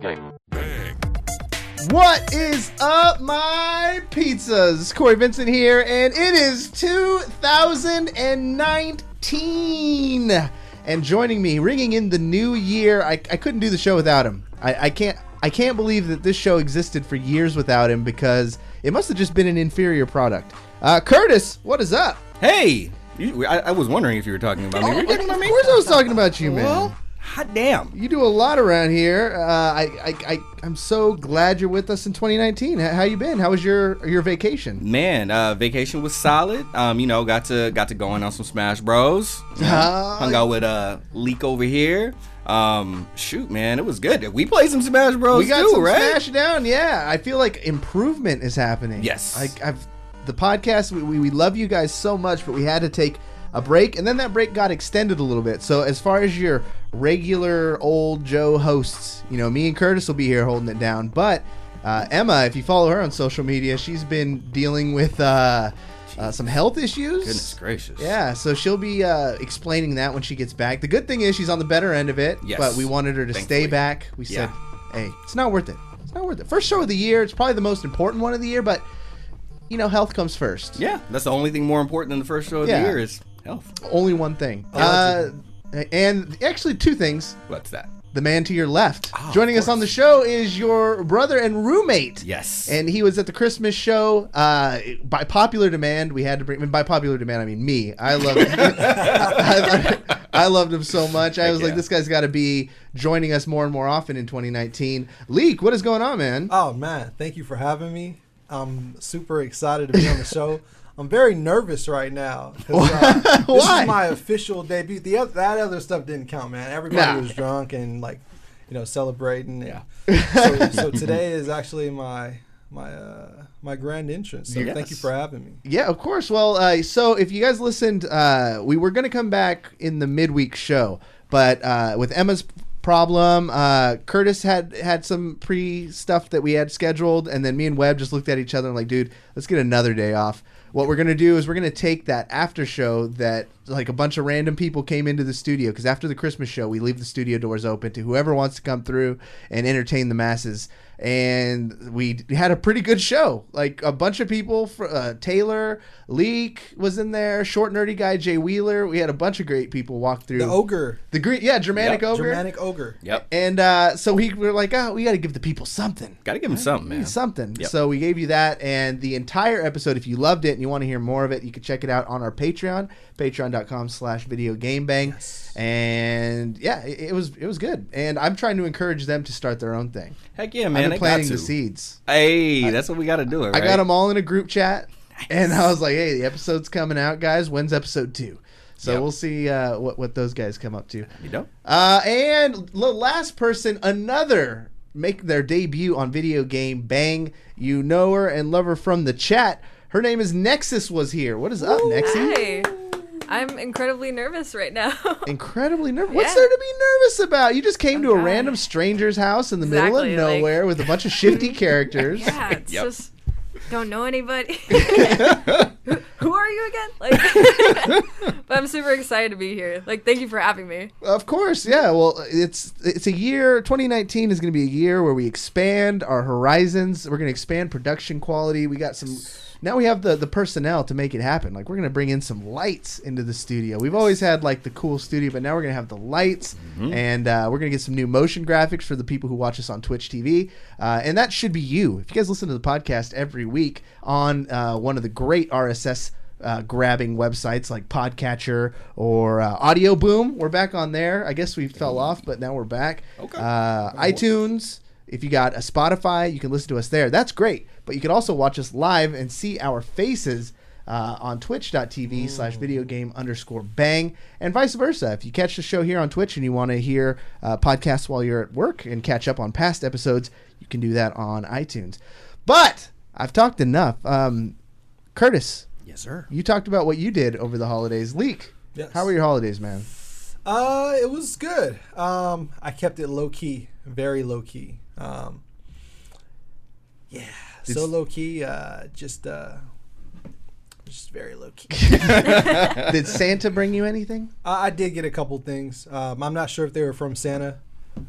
Game bang. What is up, my pizzas? Cory Vincent here, and it is 2019. And joining me, ringing in the new year, I couldn't do the show without him. I can't believe that this show existed for years without him, because it must have just been an inferior product. Curtis, what is up? Hey! I was wondering if you were talking about me. Were you talking about me? Of course I was talking about you, man. Well, hot damn. You do a lot around here. I'm so glad you're with us in 2019. How you been? How was your vacation? Man, vacation was solid. Got to going on some Smash Bros. Hung out with Leek over here. Shoot, man, it was good. We played some Smash Bros. We got too, some right? Smash down. Yeah, I feel like improvement is happening. Yes. The podcast, we love you guys so much, but we had to take a break, and then that break got extended a little bit. So as far as your regular old Joe hosts, me and Curtis will be here holding it down. But Emma, if you follow her on social media, she's been dealing with some health issues. Goodness gracious. Yeah, so she'll be explaining that when she gets back. The good thing is she's on the better end of it, yes, but we wanted her to stay back. We said, hey, it's not worth it. It's not worth it. First show of the year. It's probably the most important one of the year, but health comes first. Yeah, that's the only thing more important than the first show of the year is health. Only one thing. And actually two things. What's that? The man to your left. Joining us on the show is your brother and roommate. Yes. And he was at the Christmas show. By popular demand, we had to bring him. By popular demand, I mean me. I love him. I loved him so much. I was like, this guy's got to be joining us more and more often in 2019. Leek, what is going on, man? Oh, man. Thank you for having me. I'm super excited to be on the show. I'm very nervous right now. Why? This is my official debut. That other stuff didn't count, man. Everybody was drunk and celebrating. Yeah. So today is actually my grand entrance. So thank you for having me. Yeah, of course. Well, so if you guys listened, we were going to come back in the midweek show, but with Emma's problem, Curtis had some pre-stuff that we had scheduled, and then me and Webb just looked at each other and like, dude, let's get another day off. What we're going to do is we're going to take that after show that like a bunch of random people came into the studio, because after the Christmas show, we leave the studio doors open to whoever wants to come through and entertain the masses. And we had a pretty good show. Like a bunch of people, Taylor, Leek was in there, short nerdy guy, Jay Wheeler. We had a bunch of great people walk through. The ogre. The green, Germanic ogre. Germanic ogre. Yep. And so we were like, we got to give the people something. Got to give them something, man. Something. Yep. So we gave you that, and the entire episode, if you loved it and you want to hear more of it, you can check it out on our Patreon, patreon.com/videogamebang. Yes. And yeah, it was good. And I'm trying to encourage them to start their own thing. Heck yeah, man. I've been planting the seeds. Hey, that's what we got to do. Right? I got them all in a group chat, and I was like, hey, the episode's coming out, guys. When's episode 2? So we'll see what those guys come up to. You know? And the last person, make their debut on Video Game Bang. You know her and love her from the chat. Her name is NexusWasHere. What is up, Nexie? Hey. I'm incredibly nervous right now. Incredibly nervous? What's there to be nervous about? You just came to a random stranger's house in the middle of nowhere with a bunch of shifty characters. Yeah, it's just don't know anybody. Who are you again? But I'm super excited to be here. Thank you for having me. Of course, yeah. Well, it's a year. 2019 is going to be a year where we expand our horizons. We're going to expand production quality. We got some. Now we have the personnel to make it happen. We're going to bring in some lights into the studio. We've always had the cool studio, but now we're going to have the lights, and we're going to get some new motion graphics for the people who watch us on Twitch TV. And that should be you. If you guys listen to the podcast every week on one of the great RSS grabbing websites like Podcatcher or Audio Boom, we're back on there. I guess we fell off, but now we're back. Okay. iTunes. If you got a Spotify, you can listen to us there. That's great. But you can also watch us live and see our faces on twitch.tv/videogame_bang, and vice versa. If you catch the show here on Twitch and you want to hear podcasts while you're at work and catch up on past episodes, you can do that on iTunes. But I've talked enough. Curtis. Yes, sir. You talked about what you did over the holidays. Leek. Yes. How were your holidays, man? It was good. I kept it low key, very low key. So low key, just very low key. Did Santa bring you anything? I did get a couple things. I'm not sure if they were from Santa,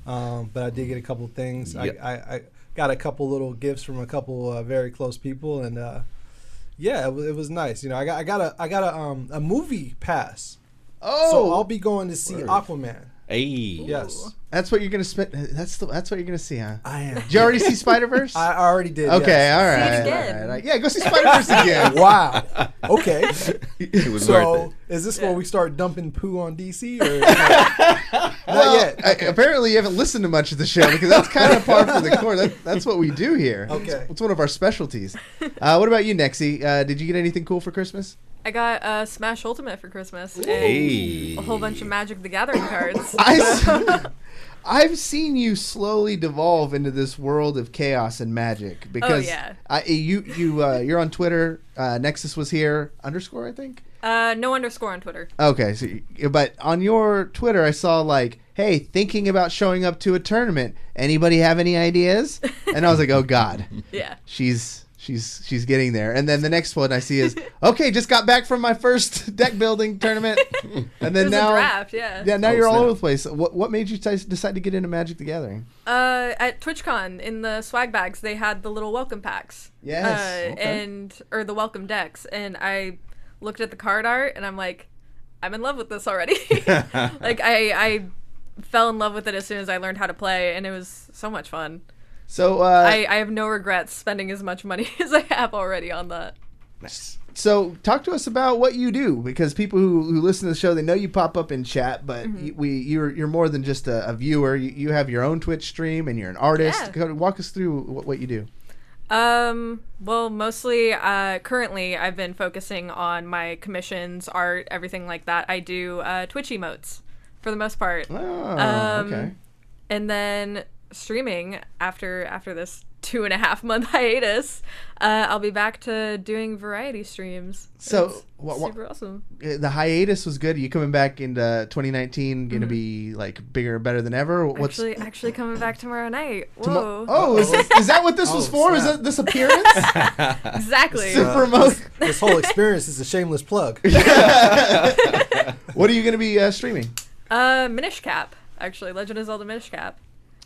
but I did get a couple things. Yep. I got a couple little gifts from a couple very close people, and yeah, it was nice. You know, I got a movie pass. Oh, So I'll be going to see Aquaman. Hey. Yes. that's what you're gonna spend. That's what you're gonna see, huh? I am. Did you already see Spiderverse? I already did. Okay, yes. all right. See it again. all right. Yeah, go see Spiderverse again. Wow. Okay. It was worth So it. is this where we start dumping poo on DC or not yet? Okay. Apparently, you haven't listened to much of the show because that's kind of par for the course. That's what we do here. Okay. It's one of our specialties. What about you, Nexy? Did you get anything cool for Christmas? I got Smash Ultimate for Christmas and Hey. a whole bunch of Magic the Gathering cards. I've seen you slowly devolve into this world of chaos and magic because yeah. you're on Twitter. NexusWasHere _ I think. No underscore on Twitter. Okay, so but on your Twitter, I saw like, hey, thinking about showing up to a tournament. Anybody have any ideas? And I was like, oh God, Yeah. she's getting there. And then the next one I see is, okay, just got back from my first deck building tournament, and then It was now a draft, yeah. yeah, now Oh, you're all snap. over the place. What made you decide to get into Magic the Gathering? At TwitchCon in the swag bags, they had the little welcome packs. Yes, okay. or the welcome decks, and I looked at the card art, and I'm like, I'm in love with this already. Like I fell in love with it as soon as I learned how to play, and it was so much fun. So I have no regrets spending as much money as I have already on that. Nice. So talk to us about what you do, because people who listen to the show, they know you pop up in chat, but you're more than just a viewer. You have your own Twitch stream and you're an artist. Yeah. Walk us through what you do. Well, mostly, currently I've been focusing on my commissions, art, everything like that. I do Twitch emotes for the most part. Oh, okay. And then streaming after this 2.5 month hiatus, I'll be back to doing variety streams. So It's super awesome. the hiatus was good. Are you coming back into 2019 going to be like bigger and better than ever? Actually coming back tomorrow night. Whoa. Oh, is that what this was for? Is snap. that this appearance? Exactly. To promote. This whole experience is a shameless plug. What are you going to be streaming? Minish Cap, actually. Legend of Zelda Minish Cap.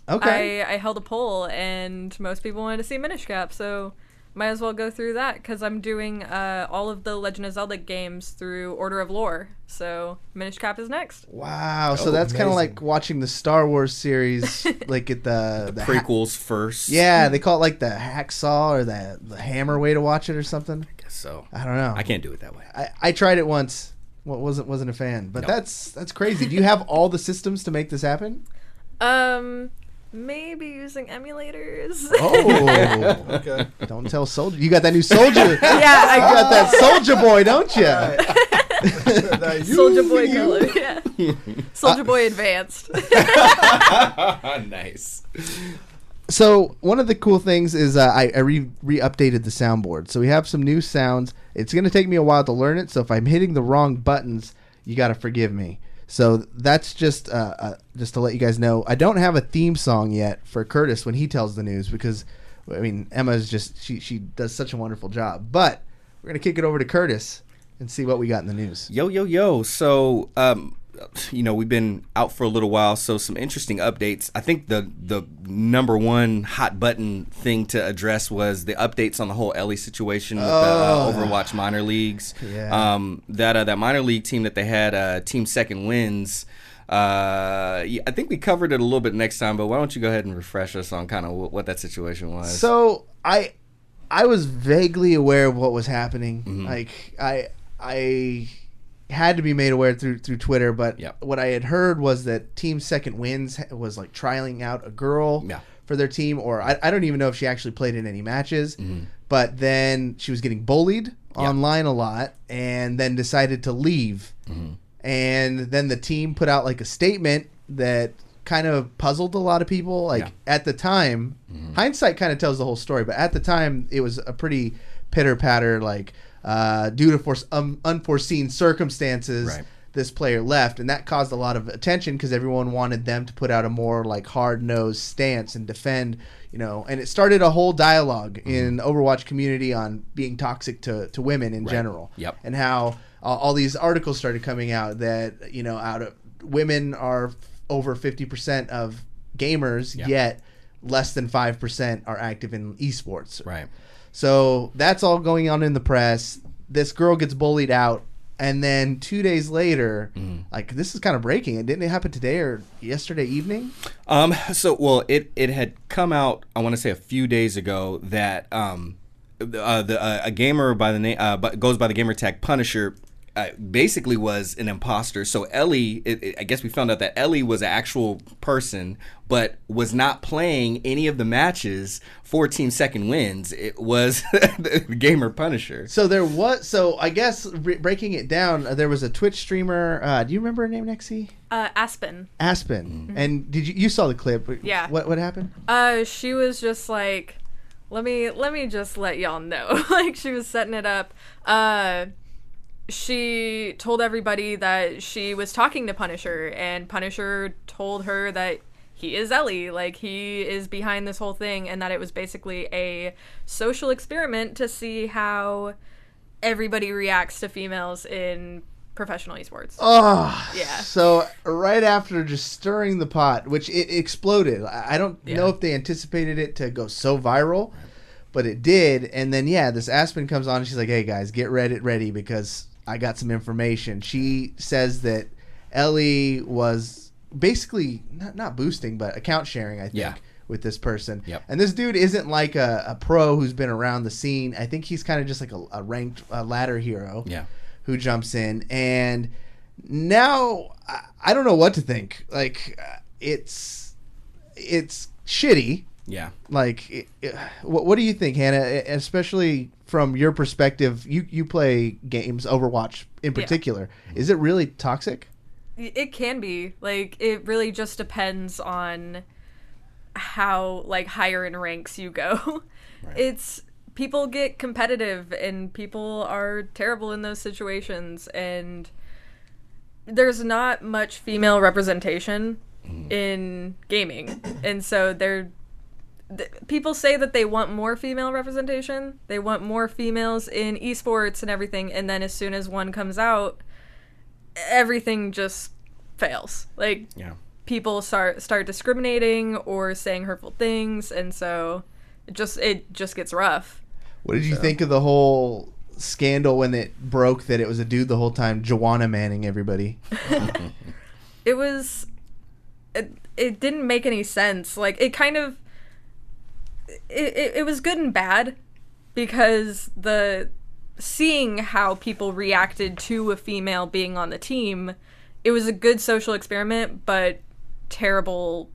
Okay. I held a poll, and most people wanted to see Minish Cap, so might as well go through that, because I'm doing all of the Legend of Zelda games through Order of Lore, so Minish Cap is next. Wow. So that's kind of amazing. like watching the Star Wars series, like at the Prequels first. Yeah, they call it like the hacksaw or the hammer way to watch it or something. I guess so. I don't know. I can't do it that way. I tried it once. Wasn't a fan. But No. that's crazy. Do you have all the systems to make this happen? Maybe using emulators. Oh. Okay. Don't tell Soulja. You got that new Soulja. Yeah, I You got that Soulja boy, don't you? Soldier Boy color, yeah. Soldier Boy Advanced. Nice. So one of the cool things is I re-updated the soundboard. So we have some new sounds. It's going to take me a while to learn it. So if I'm hitting the wrong buttons, you got to forgive me. So that's just to let you guys know. I don't have a theme song yet for Curtis when he tells the news because, I mean, Emma's just she does such a wonderful job. But we're going to kick it over to Curtis and see what we got in the news. Yo. So, we've been out for a little while, so some interesting updates. I think the number one hot button thing to address was the updates on the whole Ellie situation with the Overwatch minor leagues. Yeah. That minor league team that they had, Team Second Wins. I think we covered it a little bit next time, but why don't you go ahead and refresh us on kind of what that situation was? So I was vaguely aware of what was happening. Mm-hmm. Like I had to be made aware through Twitter, but what I had heard was that Team Second Wins was like trialing out a girl for their team, or I don't even know if she actually played in any matches, but then she was getting bullied online a lot and then decided to leave. And then the team put out like a statement that kind of puzzled a lot of people. Like at the time, hindsight kind of tells the whole story, but at the time it was a pretty pitter-patter, like due to unforeseen circumstances, this player left, and that caused a lot of attention because everyone wanted them to put out a more like hard-nosed stance and defend, and it started a whole dialogue in the Overwatch community on being toxic to women in general, and how all these articles started coming out that out of women are over 50% of gamers, yet less than 5% are active in esports. Right. So that's all going on in the press. This girl gets bullied out, and then 2 days later, like, this is kind of breaking. It didn't it happen today or yesterday evening? It had come out, I want to say a few days ago, that a gamer by the name goes by the gamer tag Punisher basically was an imposter. So Ellie, I guess we found out that Ellie was an actual person, but was not playing any of the matches for Team Second Wins. It was the gamer Punisher. So I guess breaking it down, there was a Twitch streamer. Do you remember her name, Nexie? Aspen. Aspen. And did you saw the clip? Yeah. What happened? She was just like, let me just let y'all know. Like, she was setting it up. She told everybody that she was talking to Punisher, and Punisher told her that he is Ellie, like, he is behind this whole thing, and that it was basically a social experiment to see how everybody reacts to females in professional esports. Oh, yeah. So right after just stirring the pot, which it exploded. I don't know if they anticipated it to go so viral, but it did. And then, this Aspen comes on and she's like, hey guys, get Reddit ready because I got some information. She says that Ellie was basically not boosting, but account sharing, I think, with this person. Yep. And this dude isn't like a pro who's been around the scene. I think he's kind of just like a ranked ladder hero who jumps in. And now I don't know what to think. Like, it's shitty. Yeah. Like, what do you think, Hannah? Especially from your perspective, you play games, Overwatch in particular. Yeah. Is it really toxic? It can be. Like, it really just depends on how, like, higher in ranks you go. Right. People get competitive, and people are terrible in those situations, and there's not much female representation in gaming, and so people say that they want more female representation. They want more females in esports and everything, and then as soon as one comes out, everything just fails. Like, people start discriminating or saying hurtful things, and so it just gets rough. What did you think of the whole scandal when it broke that it was a dude the whole time, Joanna manning everybody? It didn't make any sense. Like, it kind of it was good and bad, because seeing how people reacted to a female being on the team, it was a good social experiment, but terrible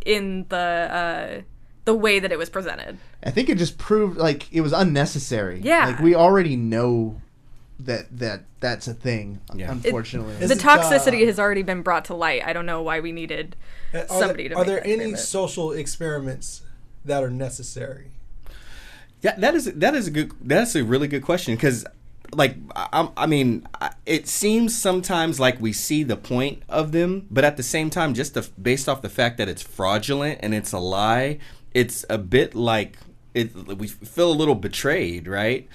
in the way that it was presented. I think it just proved, like, it was unnecessary. Yeah. Like, we already know that's a thing, unfortunately. The toxicity has already been brought to light. I don't know why we needed somebody to make that experiment. Are there any social experiments that are necessary? Yeah, that's a really good question, because, like, I mean, it seems sometimes like we see the point of them, but at the same time, just based off the fact that it's fraudulent and it's a lie, it's a bit like we feel a little betrayed, right?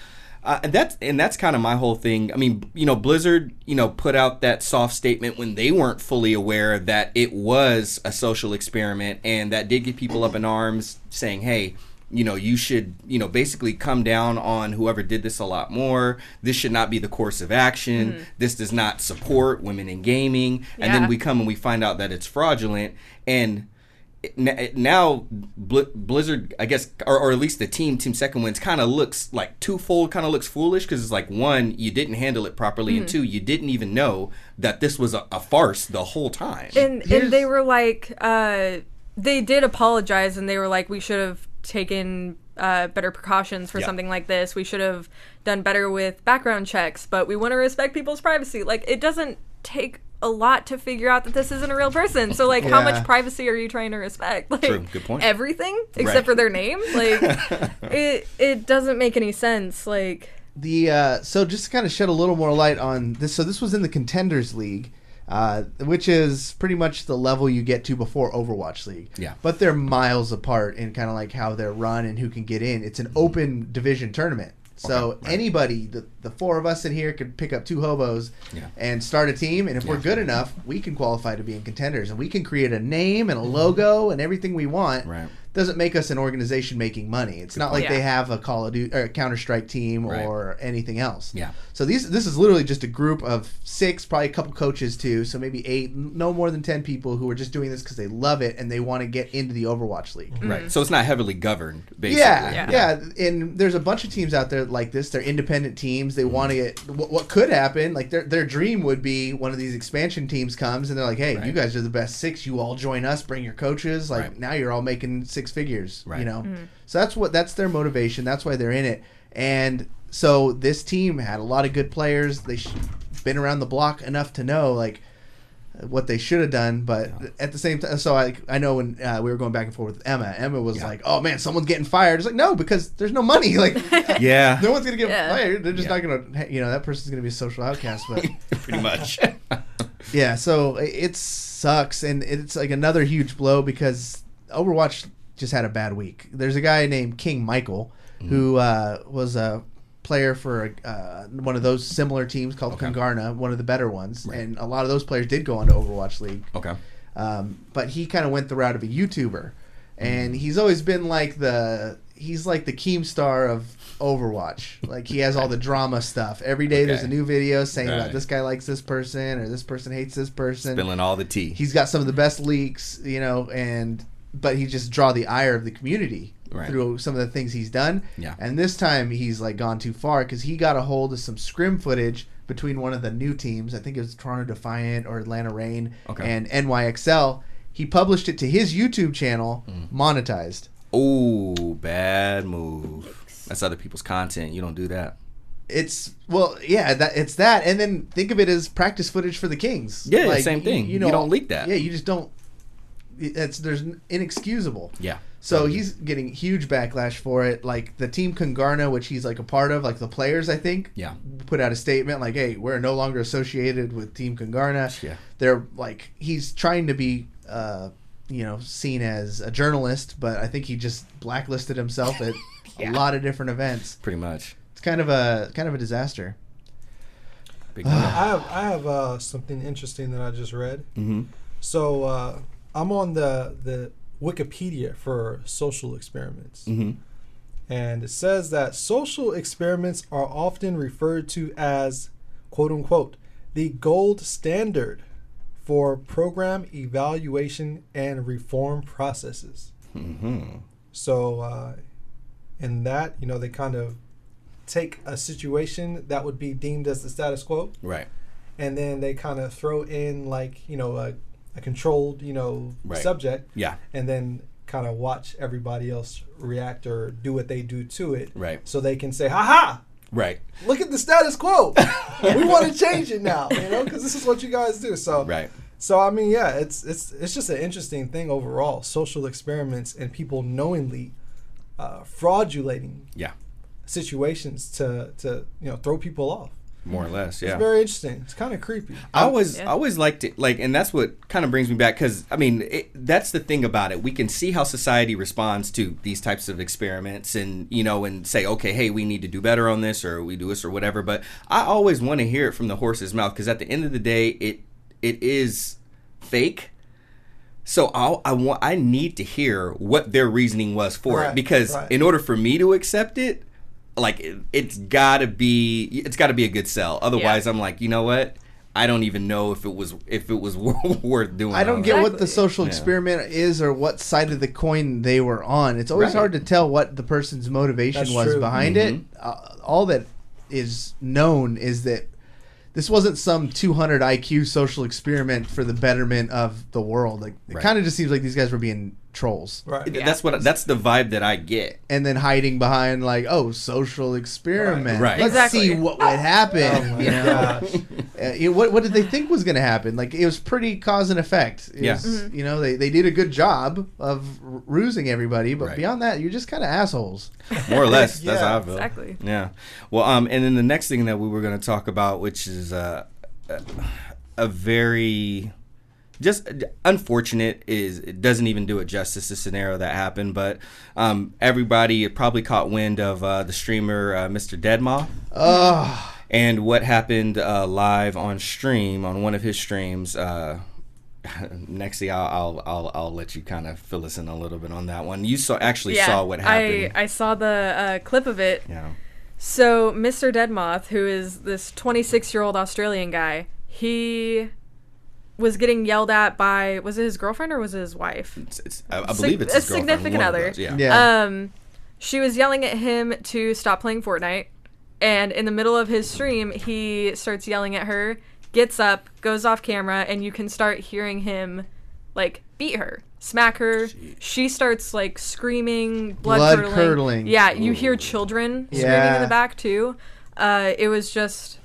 And that's kind of my whole thing. I mean, Blizzard, put out that soft statement when they weren't fully aware that it was a social experiment, and that did get people up in arms, saying, hey, you should, basically come down on whoever did this a lot more. This should not be the course of action. Mm-hmm. This does not support women in gaming. Yeah. And then we come and we find out that it's fraudulent. And now Blizzard, I guess, or at least the Team Second Wins kind of looks like twofold, kind of looks foolish, because it's like, one, you didn't handle it properly, and two, you didn't even know that this was a farce the whole time. And they were like, they did apologize, and they were like, we should have taken better precautions for something like this. We should have done better with background checks, but we want to respect people's privacy. Like, it doesn't take a lot to figure out that this isn't a real person. So, like, how much privacy are you trying to respect? Like, true, good point. Everything except for their name. Like, it doesn't make any sense. Like, so just to kind of shed a little more light on this. So this was in the Contenders League, which is pretty much the level you get to before Overwatch League. Yeah. But they're miles apart in kind of like how they're run and who can get in. It's an open division tournament. So anybody, the four of us in here could pick up 2 hobos and start a team. And if we're good enough, we can qualify to be in Contenders. And we can create a name and a logo and everything we want. Right. Doesn't make us an organization making money. It's not like they have a Call of Duty or a Counter-Strike team or anything else. Yeah. So this is literally just a group of 6, probably a couple coaches too, so maybe 8, no more than 10 people who are just doing this because they love it and they want to get into the Overwatch League. Right. So it's not heavily governed, basically. Yeah. And there's a bunch of teams out there like this. They're independent teams. They want to get what could happen. Like their dream would be one of these expansion teams comes and they're like, hey, you guys are the best 6. You all join us. Bring your coaches. Like now you're all making 6 figures. Right. You know. So that's their motivation. That's why they're in it. And so this team had a lot of good players. They've been around the block enough to know like what they should have done, but at the same time, so I know when we were going back and forth with Emma was like, "Oh man, someone's getting fired." It's like, no, because there's no money. Like, no one's gonna get fired. They're just not gonna, that person's gonna be a social outcast. But pretty much, So it sucks, and it's like another huge blow because Overwatch just had a bad week. There's a guy named King Michael who was a player for one of those similar teams called Congarna, one of the better ones, and a lot of those players did go on to Overwatch League. But he kind of went the route of a YouTuber, and he's always been like he's like the Keemstar of Overwatch. Like he has all the drama stuff. Every day there's a new video saying about this guy likes this person or this person hates this person. Spilling all the tea. He's got some of the best leaks, but he just draw the ire of the community through some of the things he's done. And this time he's like gone too far because he got a hold of some scrim footage between one of the new teams. I think it was Toronto Defiant or Atlanta Reign and NYXL. He published it to his YouTube channel, monetized. Oh, bad move. That's other people's content. You don't do that. It's that, and then think of it as practice footage for the Kings. Yeah, like, same thing. You don't leak that. Yeah, you just don't. There's inexcusable. Yeah. So he's getting huge backlash for it. Like the team Congarna, which he's like a part of, like the players, I think, put out a statement like, "Hey, we're no longer associated with Team Congarna." Yeah. They're like, he's trying to be, seen as a journalist, but I think he just blacklisted himself at a lot of different events. Pretty much. It's kind of a disaster. I have something interesting that I just read. So I'm on the Wikipedia for social experiments. And it says that social experiments are often referred to as, quote unquote, the gold standard for program evaluation and reform processes. So in that, they kind of take a situation that would be deemed as the status quo. Right. And then they kind of throw in like, a controlled, subject. Yeah. And then kind of watch everybody else react or do what they do to it. Right. So they can say, ha-ha! Right. Look at the status quo. We want to change it now, because this is what you guys do. So, So I mean, it's just an interesting thing overall. Social experiments and people knowingly fraudulating situations to throw people off. More or less, It's very interesting. It's kind of creepy. I always liked it, and that's what kind of brings me back, because I mean, that's the thing about it. We can see how society responds to these types of experiments, and and say, okay, hey, we need to do better on this, or we do this, or whatever. But I always want to hear it from the horse's mouth, because at the end of the day, it is fake. So I need to hear what their reasoning was for it, because in order for me to accept it, like it's gotta be a good sell. Otherwise, I'm like, you know what? I don't even know if it was worth doing. I don't get what the social experiment is or what side of the coin they were on. It's always hard to tell what the person's motivation was behind it. All that is known is that this wasn't some 200 IQ social experiment for the betterment of the world. Like it kind of just seems like these guys were being trolls. Right. That's the vibe that I get. And then hiding behind like, social experiment. Right. Let's see what would happen. What did they think was going to happen? Like it was pretty cause and effect. It was, they did a good job of rusing everybody, but beyond that, you're just kind of assholes. More or less. That's how I feel. Exactly. Yeah. Well, and then the next thing that we were going to talk about, which is a very just unfortunate. It doesn't even do it justice, the scenario that happened. But everybody probably caught wind of the streamer MrDeadMoth. Oh. And what happened live on stream, on one of his streams. Nexie, I'll let you kind of fill us in a little bit on that one. You saw what happened. I saw the clip of it. Yeah. So MrDeadMoth, who is this 26-year-old Australian guy, he was getting yelled at by, was it his girlfriend or was it his wife? I believe it's his girlfriend. A significant other. Yeah. She was yelling at him to stop playing Fortnite, and in the middle of his stream, he starts yelling at her, gets up, goes off camera, and you can start hearing him, like, beat her, smack her. Jeez. She starts, like, screaming, blood curdling. Yeah, you hear children screaming in the back, too. It was just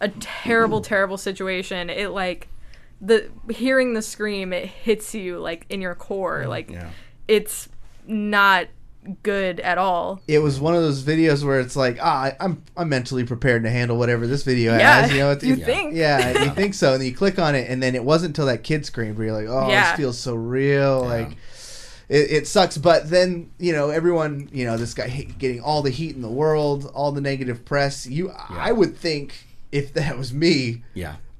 a terrible, terrible situation. It, like, hearing the scream, it hits you, like, in your core. Like, it's not good at all. It was one of those videos where it's like, I'm mentally prepared to handle whatever this video has. You know, you think? Yeah, you think so. And then you click on it, and then it wasn't until that kid screamed where you're like, this feels so real. Yeah. Like, it sucks. But then, you know, everyone, you know, this guy getting all the heat in the world, all the negative press. I would think if that was me,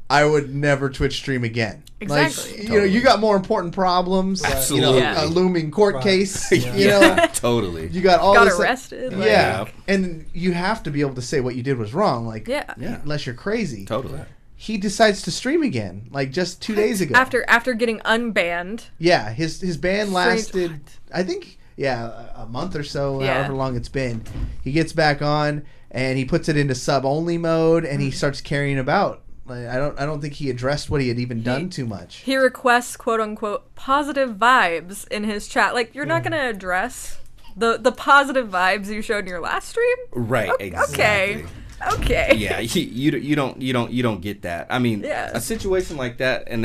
I would never Twitch stream again. Exactly. Like, you know, you got more important problems. Absolutely. You know, a looming court case. You Yeah, know, totally. You got all got this, arrested. And you have to be able to say what you did was wrong. Like, unless you're crazy. Totally. He decides to stream again, like just 2 days ago. After getting unbanned. Yeah, his ban lasted, I think, a month or so, however long it's been. He gets back on and he puts it into sub only mode, and he starts carrying about. Like, I don't think he addressed what he had even done too much. He requests, quote unquote, positive vibes in his chat. Like, you're not gonna address the positive vibes you showed in your last stream, right? Exactly. Okay. Yeah, you don't get that. I mean, a situation like that, and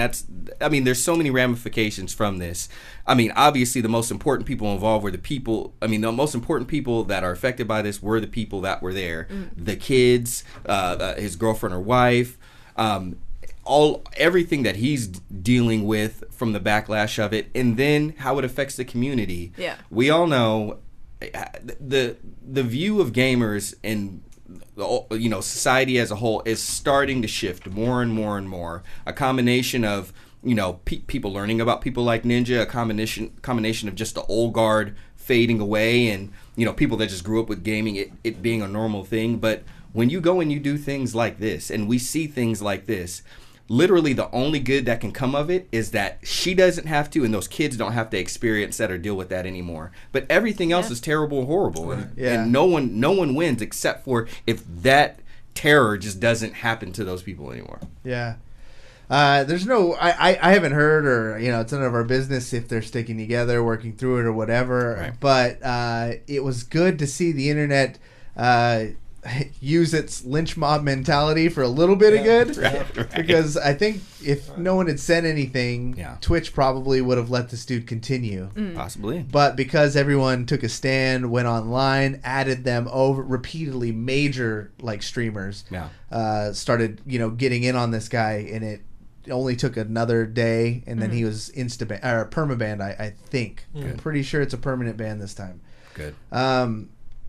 there's so many ramifications from this. I mean, obviously, the most important people involved were the people. I mean, the most important people that are affected by this were the people that were there, the kids, his girlfriend or wife. Everything that he's dealing with from the backlash of it, and then how it affects the community. Yeah, we all know the view of gamers and, you know, society as a whole is starting to shift more and more and more. A combination of, you know, people learning about people like Ninja, a combination of just the old guard fading away, and, you know, people that just grew up with gaming, it being a normal thing. But when you go and you do things like this, and we see things like this, literally the only good that can come of it is that she doesn't have to, and those kids don't have to experience that or deal with that anymore. But everything else is terrible and horrible, and no one wins except for if that terror just doesn't happen to those people anymore. Yeah. There's no, I haven't heard, or, you know, it's none of our business if they're sticking together, working through it or whatever. Right. But it was good to see the internet use its lynch mob mentality for a little bit of good, right. Because I think if no one had said anything, Twitch probably would have let this dude continue. Possibly. But because everyone took a stand, went online, added them over repeatedly, major like streamers started, you know, getting in on this guy, and it only took another day, and then he was permabanned. I think. I'm pretty sure it's a permanent ban this time. Good.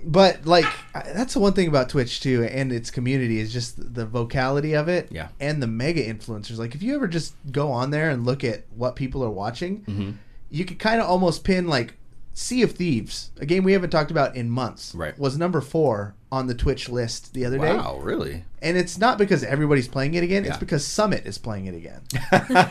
But, like, that's the one thing about Twitch, too, and its community, is just the vocality of it and the mega influencers. Like, if you ever just go on there and look at what people are watching, you could kind of almost pin, like, Sea of Thieves, a game we haven't talked about in months, was number 4 on the Twitch list the other day. Wow, really? And it's not because everybody's playing it again. It's because Summit is playing it again.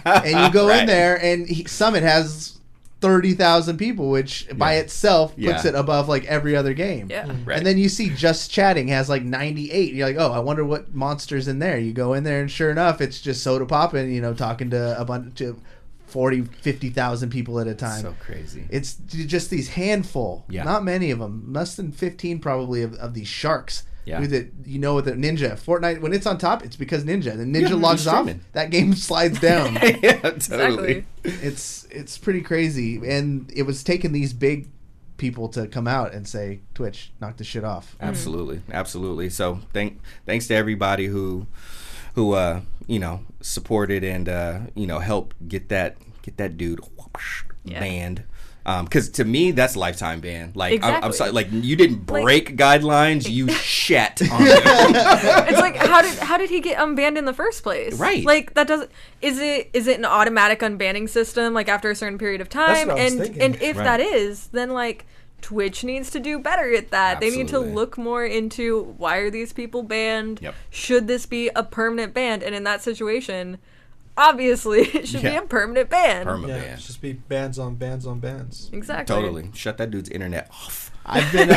And you go in there, and Summit has 30,000 people, which by itself puts it above like every other game. And then you see Just Chatting has like 98. You're like, oh, I wonder what monster's in there. You go in there, and sure enough, it's just Soda Poppin', you know, talking to a bunch of 40, 50,000 people at a time. So crazy. It's just these handful, not many of them, less than 15 probably of these sharks. That, you know, with the Ninja Fortnite, when it's on top, it's because Ninja. The Ninja logs off, that game slides down. Totally. It's pretty crazy, and it was taking these big people to come out and say, Twitch, knock this shit off. Absolutely. So thanks to everybody who who supported and helped get that dude banned. Because to me, that's lifetime ban. Like, Exactly. I'm sorry, like you didn't break guidelines, you shat on them. It's like how did he get unbanned in the first place? Right. Like that doesn't is it an automatic unbanning system like after a certain period of time? That's what I was thinking. And if Right. that is, then like Twitch needs to do better at that. They need to Absolutely. look more into why are these people banned? Yep. Should this be a permanent ban? And in that situation, obviously it should be Yeah. a permanent ban. Yeah, it's just be bans on bans on bans. Exactly. Totally. Shut that dude's internet off. I've been.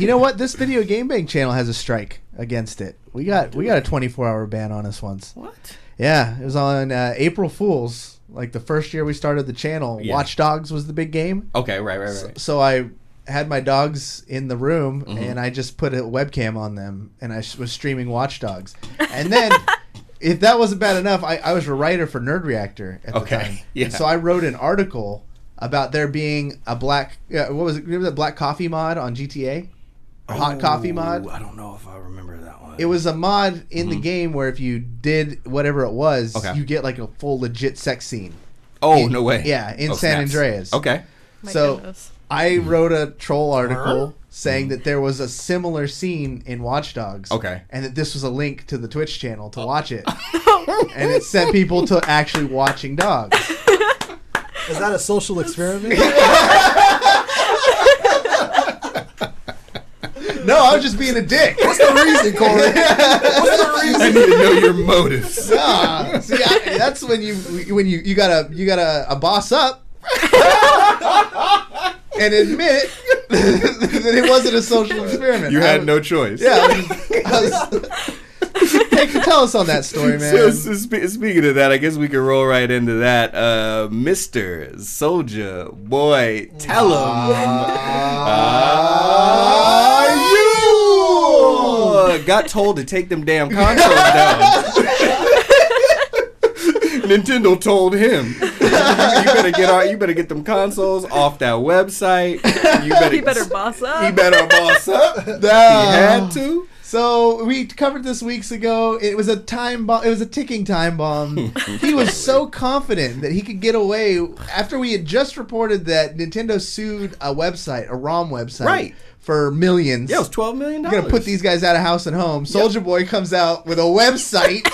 You know what? This video game bank channel has a strike against it. We got a 24-hour ban on us once. What? Yeah, it was on April Fools. Like the first year we started the channel, Yeah. Watch Dogs was the big game. Okay, right. So I had my dogs in the room Mm-hmm. and I just put a webcam on them and I was streaming Watch Dogs. And then if that wasn't bad enough, I was a writer for Nerd Reactor at the Okay, time. yeah. And so I wrote an article about there being a black what was it? Remember the black coffee mod on GTA? Or hot coffee mod? I don't know if I remember that one. It was a mod in the game where if you did whatever it was, Okay. you get like a full legit sex scene. Oh, no way. Yeah, in Oh, San snaps. Andreas. Okay. My So goodness. I wrote a troll article saying that there was a similar scene in Watch Dogs. Okay. And that this was a link to the Twitch channel to watch it. And it sent people to actually watching dogs. Is that a social experiment? No, I was just being a dick. What's the reason, Cory? What's the reason? I need to know your motives. Nah, see, that's when you gotta a boss up and admit that it wasn't a social experiment. You had no choice. Yeah. Hey, tell us on that story, man. So, speaking of that, I guess we can roll right into that. Mr. Soulja Boy, tell him. You got told to take them damn consoles down. Nintendo told him, you better get them consoles off that website. He better boss up. He better boss up. He had to. So we covered this weeks ago. It was a time bomb. It was a ticking time bomb. He was so confident that he could get away after we had just reported that Nintendo sued a website, a ROM website, Right. for millions. Yeah, it was $12 million. You're gonna put these guys out of house and home. Soulja Boy comes out with a website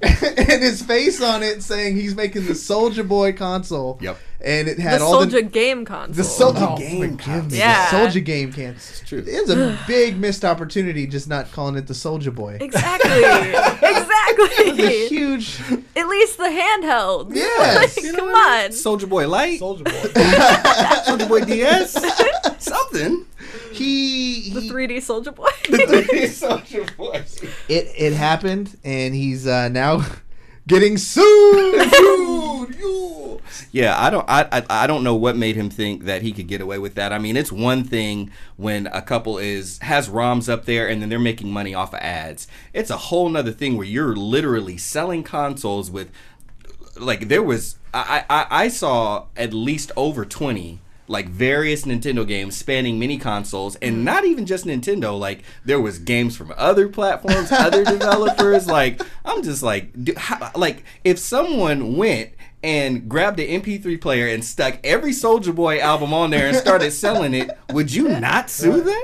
and his face on it saying he's making the Soulja Boy console. Yep. And it had The all Soulja game console. the Soulja game game. Yeah. The Soulja game can. It's true. It's a big missed opportunity just not calling it the Soulja Boy. Exactly. It's a Exactly. huge. At least the handheld. Yes. Like, You come on. Soldier Boy Light, Soulja Boy. Soldier Boy DS, something. The 3D Soulja Boy. Soldier Boy. It happened, and he's now getting sued. Yeah, I don't know what made him think that he could get away with that. I mean, it's one thing when a couple has ROMs up there and then they're making money off of ads. It's a whole nother thing where you're literally selling consoles with, like, there was I saw at least over 20 like various Nintendo games spanning many consoles, and not even just Nintendo. Like, there was games from other platforms, other developers. Like, I'm just like, like if someone went and grabbed an MP3 player and stuck every Soulja Boy album on there and started selling it, would you not sue them?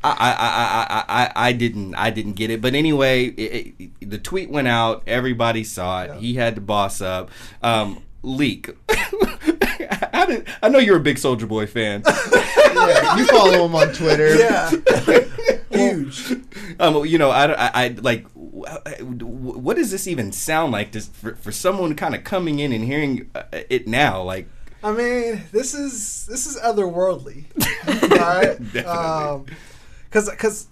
I didn't get it, but anyway, the tweet went out. Everybody saw it. Yeah. He had to boss up. Leek. I know you're a big Soulja Boy fan. Yeah, you follow him on Twitter. Yeah, huge. You know, I like. What does this even sound like? For someone kind of coming in and hearing it now, like. I mean, this is otherworldly, right? Definitely. Because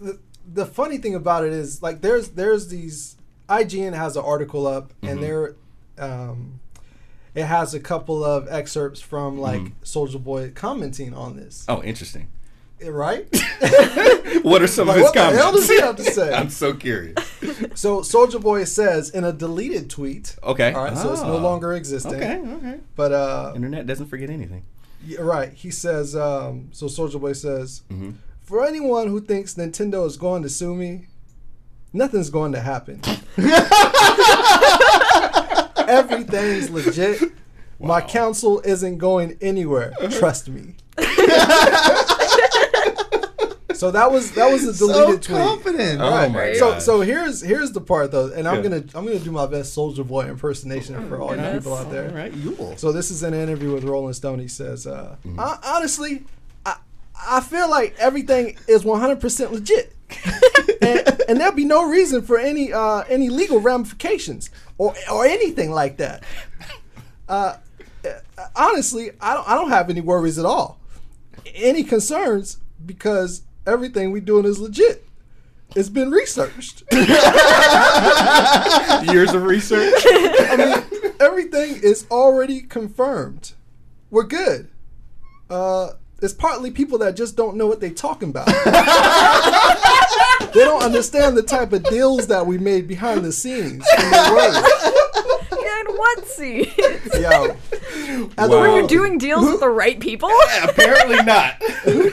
the funny thing about it is, like, there's these, IGN has an article up, and there it has a couple of excerpts from like Soulja Boy commenting on this. Oh, interesting. Right? What are some of his what comments? The hell does he have to say? I'm so curious. So Soulja Boy says in a deleted tweet. Okay. All right. So it's no longer existing. Okay. But internet doesn't forget anything. Yeah, right. He says. So Soulja Boy says, for anyone who thinks Nintendo is going to sue me, nothing's going to happen. Everything's legit. Wow. My counsel isn't going anywhere. Trust me. So that was a deleted tweet. So confident. Oh my God. So here's the part though, and I'm gonna do my best Soulja Boy impersonation for all you people out there. All right, you will. So this is an interview with Rolling Stone. He says, honestly, I feel like everything is 100% legit, and there'll be no reason for any legal ramifications or anything like that. Honestly, I don't have any worries at all, any concerns, because everything we doing is legit. It's been researched. Years of research. I mean, everything is already confirmed. We're good. It's partly people that just don't know what they're talking about. They don't understand the type of deals that we made behind the scenes. In what scene? Yo. Were you doing deals with the right people? Apparently not.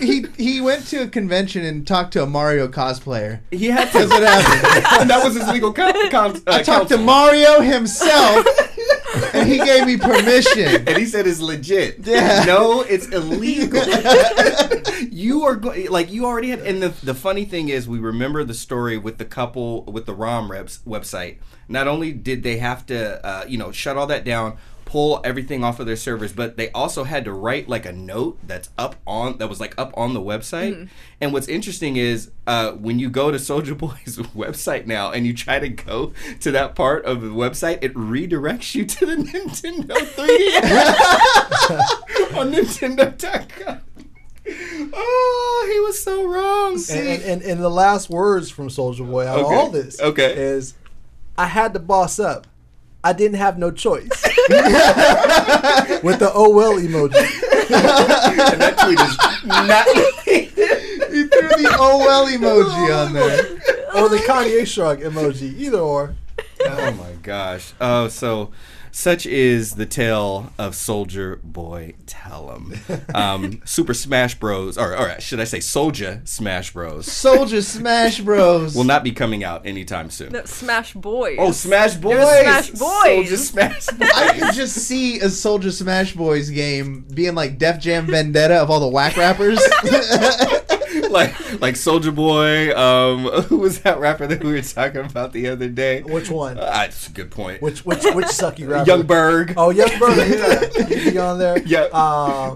He went to a convention and talked to a Mario cosplayer. He had to. That's what happened. And that was his legal I talked to Mario himself, and he gave me permission. And he said it's legit. Yeah. No, it's illegal. You are you already had. And the funny thing is, we remember the story with the couple with the ROM Reps website. Not only did they have to, shut all that down, pull everything off of their servers, but they also had to write like a note that was up on the website. Mm. And what's interesting is when you go to Soulja Boy's website now and you try to go to that part of the website, it redirects you to the Nintendo 3DS on Nintendo.com. Oh, he was so wrong. And the last words from Soulja Boy out of all this is, I had to boss up. I didn't have no choice. With the oh well emoji. And that tweet is not. He threw the oh well emoji on there. Or the Kanye shrug emoji. Either or. Oh my gosh. Oh, so such is the tale of Soulja Boy Tellum. Super Smash Bros. Or should I say Soulja Smash Bros. Soulja Smash Bros. will not be coming out anytime soon. No, Smash Boys. Oh, Smash Boys. Smash Boys. Soulja Smash Boys. I could just see a Soulja Smash Boys game being like Def Jam Vendetta of all the whack rappers. like Soulja Boy. Who was that rapper that we were talking about the other day? Which one? That's a good point. Which sucky rapper? Young Berg. Oh, Young Berg. Yeah, he'd be on there. Yeah.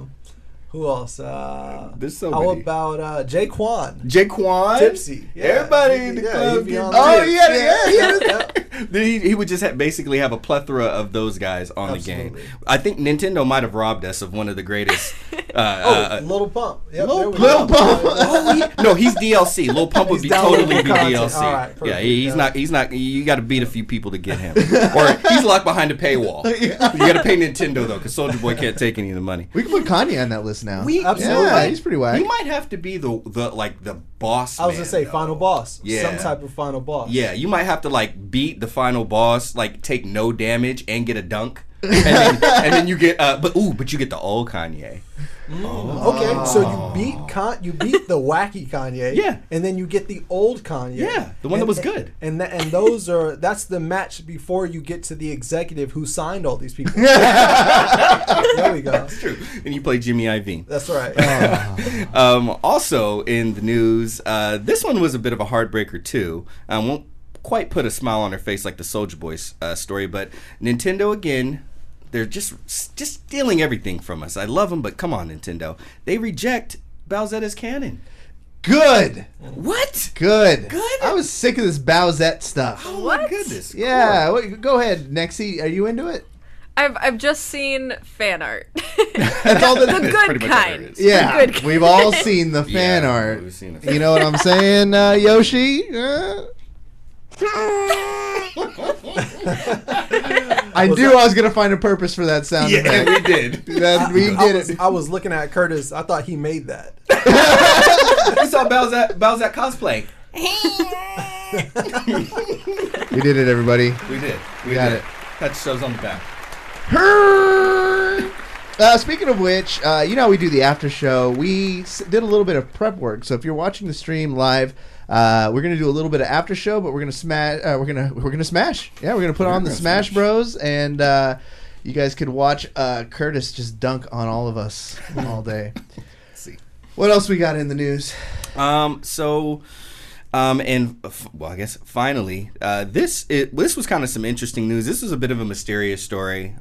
Who else? There's so how many. About Jaquan? Jaquan? Tipsy. Yeah. Everybody in the club. He'd be on Yeah. He would just basically have a plethora of those guys on Absolutely. the game. I think Nintendo might have robbed us of one of the greatest. Little Pump. Yep, Little Pump. No, he's DLC. Lil Pump would be totally be DLC. All right, yeah, he's not. You got to beat a few people to get him, or he's locked behind a paywall. You got to pay Nintendo though, because Soulja Boy can't take any of the money. We can put Kanye on that list now. Absolutely. Yeah, he's pretty whack. He might have to be the boss. I was gonna say though. final boss. Yeah. Some type of final boss. Yeah, you might have to beat the final boss, take no damage and get a dunk, and then you get but you get the old Kanye. Okay, so you beat the wacky Kanye. Yeah. And then you get the old Kanye. Yeah, the one that was good. And that's the match before you get to the executive who signed all these people. There we go. That's true. And you play Jimmy Iovine. That's right. Also in the news, this one was a bit of a heartbreaker too. Won't quite put a smile on her face like the Soulja Boys story, but Nintendo again. They're just stealing everything from us. I love them, but come on, Nintendo. They reject Bowsette as canon. Good. What? Good. Good? I was sick of this Bowsette stuff. Oh What? my goodness. Yeah. Go ahead, Nexie. Are you into it? I've just seen fan art. That's all The that. good pretty much all kind. it is. Yeah, The good kind. we've all seen the fan art. We've seen it. You know what I'm saying, Yoshi? I knew I was gonna find a purpose for that sound. Yeah, effect. we did. We did it. I was looking at Curtis. I thought he made that. We saw Bowsette cosplay. We did it, everybody. We did. We got it. That shows on the back. Speaking of which, you know how we do the after show. We did a little bit of prep work. So if you're watching the stream live, We're gonna do a little bit of after show, but we're gonna smash. We're gonna smash. Yeah, we're gonna put on the Smash Bros. And you guys could watch Curtis just dunk on all of us all day. Let's see. What else we got in the news? I guess finally, this was kind of some interesting news. This was a bit of a mysterious story.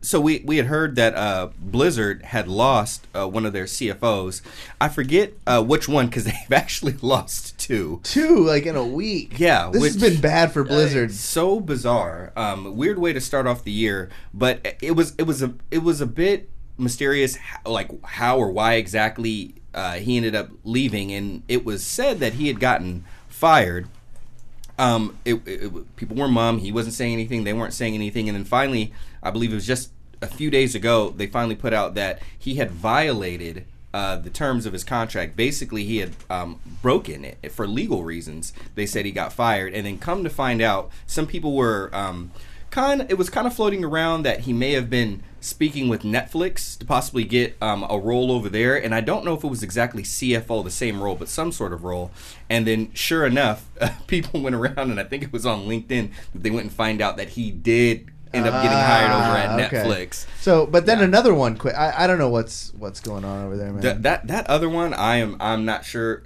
So we had heard that Blizzard had lost one of their CFOs. I forget which one, because they've actually lost two. Two, like in a week. Yeah, this has been bad for Blizzard. So bizarre. Weird way to start off the year, but it was a bit mysterious, like how or why exactly he ended up leaving, and it was said that he had gotten fired. People were mum. He wasn't saying anything. They weren't saying anything. And then finally, I believe it was just a few days ago, they finally put out that he had violated the terms of his contract. Basically, he had broken it for legal reasons. They said he got fired. And then come to find out, some people were it was kind of floating around that he may have been speaking with Netflix to possibly get a role over there, and I don't know if it was exactly CFO, the same role, but some sort of role. And then sure enough, people went around, and I think it was on LinkedIn that they went and find out that he did end up getting hired over at Netflix. So, but then another one quit. I don't know what's going on over there, man. That other one, I'm not sure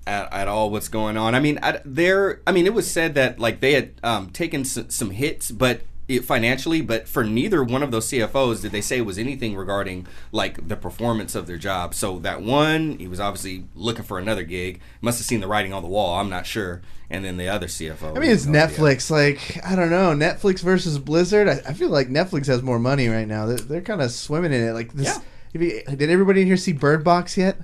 at all what's going on. I mean, it was said that like they had taken some hits, but financially, but for neither one of those CFOs did they say it was anything regarding like the performance of their job. So that one, he was obviously looking for another gig, must have seen the writing on the wall, I'm not sure. And then the other CFO, I mean, it's Netflix. Like, I don't know, Netflix versus Blizzard. I feel like Netflix has more money right now. They're kind of swimming in it. Like this. Yeah. Did everybody in here see BirdBox yet?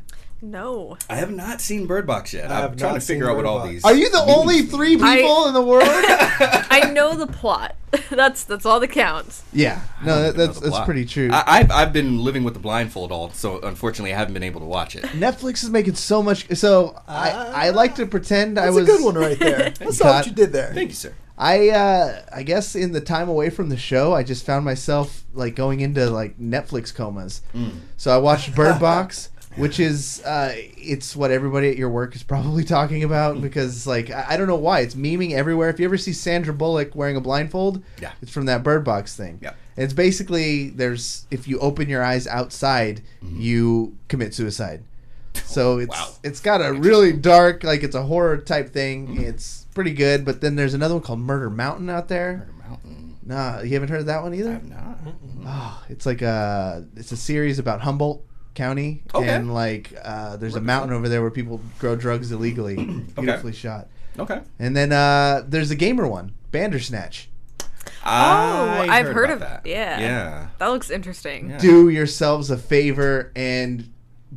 No. I have not seen BirdBox yet. I'm trying to figure out what all these... Are you the only three people in the world? I know the plot. That's all that counts. Yeah. No, that's pretty true. I've been living with the blindfold all, so unfortunately I haven't been able to watch it. Netflix is making so much... So I like to pretend I was... That's a good one right there. That's not what you did there. Thank you, sir. I guess in the time away from the show, I just found myself like going into like Netflix comas. So I watched BirdBox. Which is, it's what everybody at your work is probably talking about because, like, I don't know why. It's memeing everywhere. If you ever see Sandra Bullock wearing a blindfold, it's from that BirdBox thing. Yeah. And it's basically, if you open your eyes outside, you commit suicide. So it's got a really dark, like, it's a horror type thing. It's pretty good. But then there's another one called Murder Mountain out there. Murder Mountain. Nah, you haven't heard of that one either? I have not. Oh, it's like it's a series about Humboldt County, and like there's a mountain over there where people grow drugs illegally. Beautifully shot. Okay. And then there's a gamer one, Bandersnatch. I've heard of that. Yeah. That looks interesting. Yeah. Do yourselves a favor and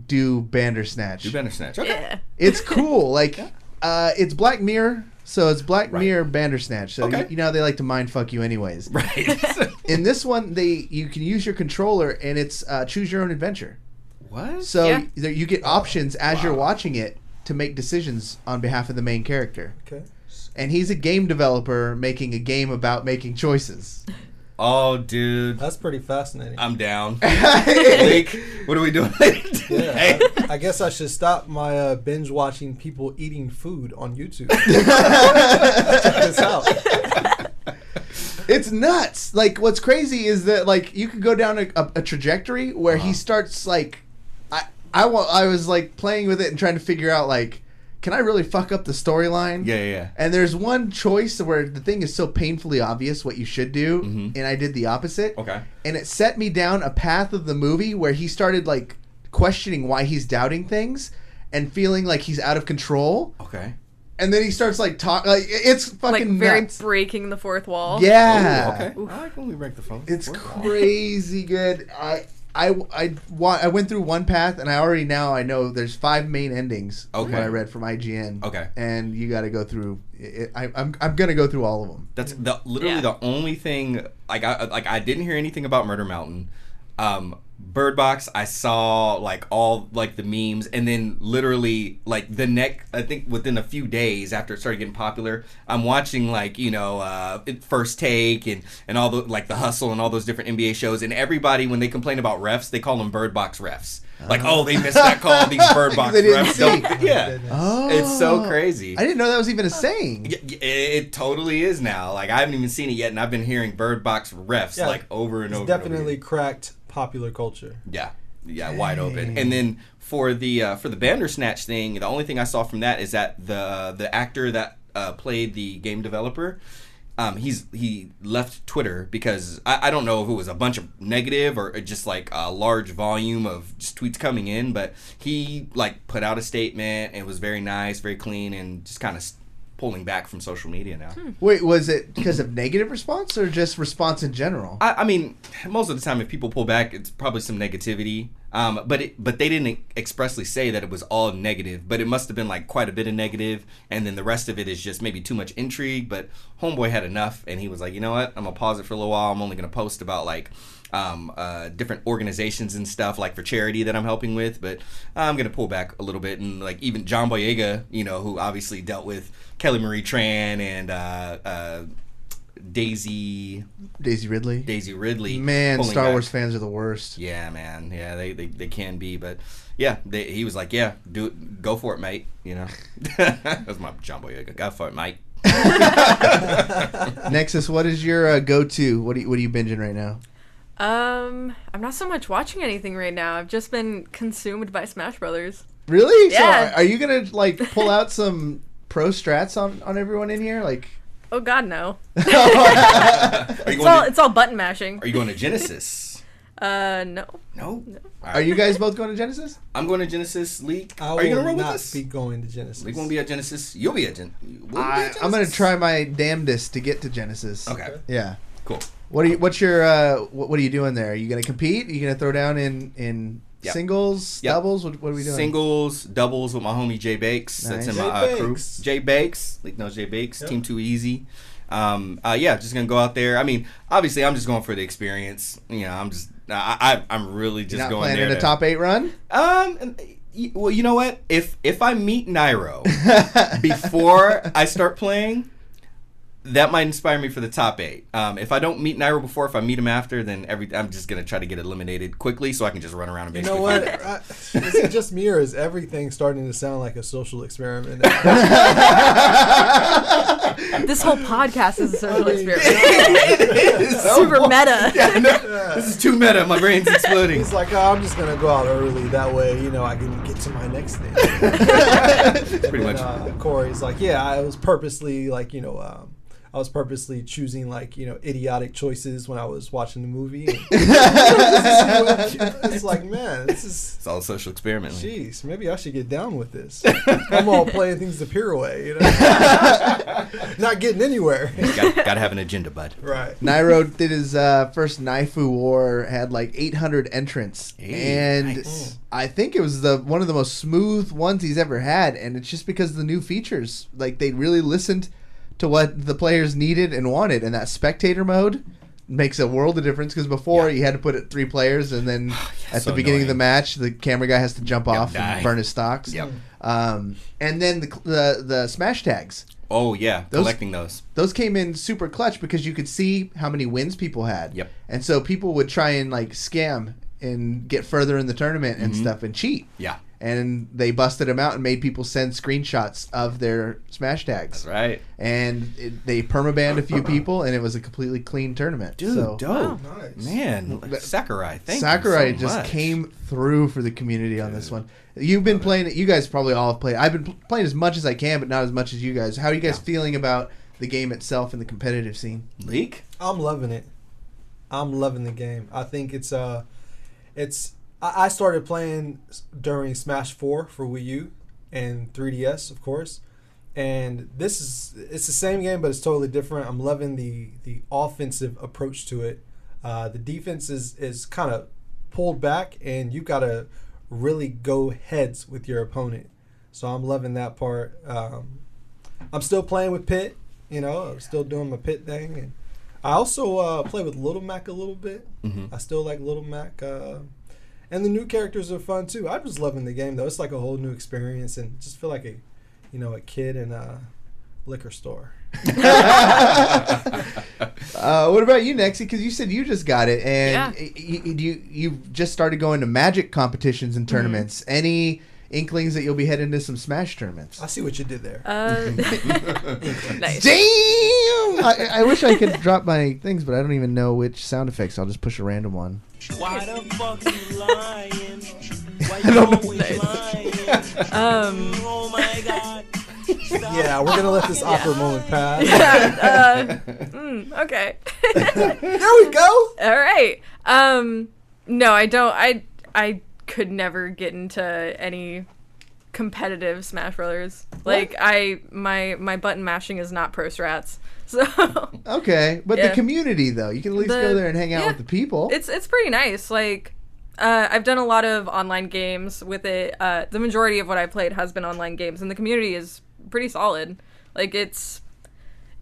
do Bandersnatch. Okay. Yeah. It's cool. Like it's Black Mirror. So it's Black Mirror Bandersnatch. So you know how they like to mind fuck you anyways. Right. In this one, you can use your controller and it's choose your own adventure. What? So you get options as you're watching it to make decisions on behalf of the main character. Okay. And he's a game developer making a game about making choices. Oh, dude. That's pretty fascinating. I'm down. Leek, what are we doing today? I guess I should stop my binge watching people eating food on YouTube. Check this out. It's nuts. Like, what's crazy is that, like, you could go down a trajectory where he starts, like... I was, like, playing with it and trying to figure out, like, can I really fuck up the storyline? Yeah. And there's one choice where the thing is so painfully obvious what you should do, and I did the opposite. Okay. And it set me down a path of the movie where he started, like, questioning why he's doubting things and feeling like he's out of control. Okay. And then he starts like it's fucking like very nuts. breaking the fourth wall. Yeah. Ooh, okay. I like when we break the phone. It's crazy good. I went through one path and I already now I know there's 5 main endings. Okay. What I read from IGN. Okay. And you got to go through. I'm gonna go through all of them. That's literally the only thing. I didn't hear anything about Murder Mountain. BirdBox, I saw like all like the memes, and then literally like I think within a few days after it started getting popular, I'm watching like First Take and all the like The Hustle and all those different NBA shows, and everybody when they complain about refs, they call them BirdBox refs. Like, oh, they missed that call. These BirdBox They didn't refs see. don't. Yeah. Oh, It's so crazy. I didn't know that was even a saying. It totally is now. Like, I haven't even seen it yet, and I've been hearing BirdBox refs like over and over. Definitely and over. cracked popular culture. Yeah, wide open. And then for the Bandersnatch thing, the only thing I saw from that is that the actor that played the game developer, he left Twitter because I don't know if it was a bunch of negative or just like a large volume of just tweets coming in, but he like put out a statement. And it was very nice, very clean, and just kind of pulling back from social media now. Wait, was it because of negative response or just response in general? I mean, most of the time, if people pull back, it's probably some negativity. But they didn't expressly say that it was all negative. But it must have been like quite a bit of negative, and then the rest of it is just maybe too much intrigue. But Homeboy had enough, and he was like, you know what? I'm gonna pause it for a little while. I'm only gonna post about like different organizations and stuff like for charity that I'm helping with. But I'm gonna pull back a little bit, and like even John Boyega, who obviously dealt with Kelly Marie Tran and Daisy Ridley. Man, Star Wars fans are the worst. Yeah, man. Yeah, they can be, but yeah, he was like, yeah, do it, go for it, mate. That's my John Boyega. Go for it, mate. Nexus, what is your go-to? What are you binging right now? I'm not so much watching anything right now. I've just been consumed by Smash Brothers. Really? Yeah. So are you gonna like pull out some pro strats on everyone in here? Like, oh God, no. It's all button mashing. Are you going to Genesis? No. No. Are you guys both going to Genesis? I'm going to Genesis. Leek, I are you gonna will roll with not us? be going to Genesis. Leek won't be at Genesis. You'll be at Genesis. I'm gonna try my damnedest to get to Genesis. Okay. Yeah. Cool. What's your what are you doing there? Are you gonna compete? Are you gonna throw down in Yep. Doubles? What are we doing? Singles, doubles with my homie Jay Bakes. That's in Nice. my crew. Jay Bakes. Leek knows Jay Bakes. Yep. Team Too Easy. Just gonna go out there. I mean, obviously, I'm just going for the experience. I'm really just Not going planning there a top 8 run. Well, you know what? If I meet Nairo before I start playing, that might inspire me for the top 8. If I don't meet Nairo before, if I meet him after, then I'm just gonna try to get eliminated quickly so I can just run around and You basically. know what? Is it just me, or is everything starting to sound like a social experiment? This whole podcast is a social experiment. It is Super meta. Yeah, no, this is too meta. My brain's exploding. He's like, I'm just gonna go out early. That way, I can get to my next thing. Pretty much. Corey's like, yeah, I was purposely choosing idiotic choices when I was watching the movie. It's like, man, It's all a social experiment. Jeez, maybe I should get down with this. I'm all playing things the pure way, not getting anywhere. Gotta have an agenda, bud. Right. Nairo did his first Naifu War, had like 800 entrants, and nice. I think it was one of the most smooth ones he's ever had, and it's just because of the new features. Like, they really listened to what the players needed and wanted, and that spectator mode makes a world of difference, because before you had to put it 3 players, and then at so the beginning of the annoying. match the camera guy has to jump off die. and burn his stocks. Yep. And then the smash tags, Oh yeah, collecting those. came in super clutch because you could see how many wins people had. Yep. And so people would try and like scam and get further in the tournament and stuff and cheat. Yeah. And they busted them out and made people send screenshots of their smash tags. That's right. And they permabanned a few people, and it was a completely clean tournament. Dude, so, dope. Nice. Man, Sakurai, thank Sakurai you so just much. came through for the community on this one. You've been playing it. You guys probably all have played. I've been playing as much as I can, but not as much as you guys. How are you guys feeling about the game itself and the competitive scene? Leek? I'm loving it. I'm loving the game. I think it's I started playing during Smash 4 for Wii U and 3DS, of course. And it's the same game, but it's totally different. I'm loving the offensive approach to it. The defense is kind of pulled back, and you've got to really go heads with your opponent. So I'm loving that part. I'm still playing with Pit. I'm still doing my Pit thing. And I also play with Little Mac a little bit. Mm-hmm. I still like Little Mac. And the new characters are fun too. I'm just loving the game though. It's like a whole new experience, and just feel like a kid in a liquor store. What about you, Nexy? Because you said you just got it, and you just started going to Magic competitions and tournaments. Mm-hmm. Any inklings that you'll be heading to some Smash tournaments? I see what you did there. Nice. Damn! I wish I could drop my things, but I don't even know which sound effects. I'll just push a random one. Why the fuck you lying? Why I don't know. lying? Oh my god. Yeah, we're gonna let this awkward moment pass. Okay. There we go. All right. No, I don't. I could never get into any competitive Smash Brothers. Like my button mashing is not pro strats. So okay, but the community though, you can at least go there and hang out with the people. It's pretty nice. Like I've done a lot of online games with it. The majority of what I played has been online games, and the community is pretty solid. Like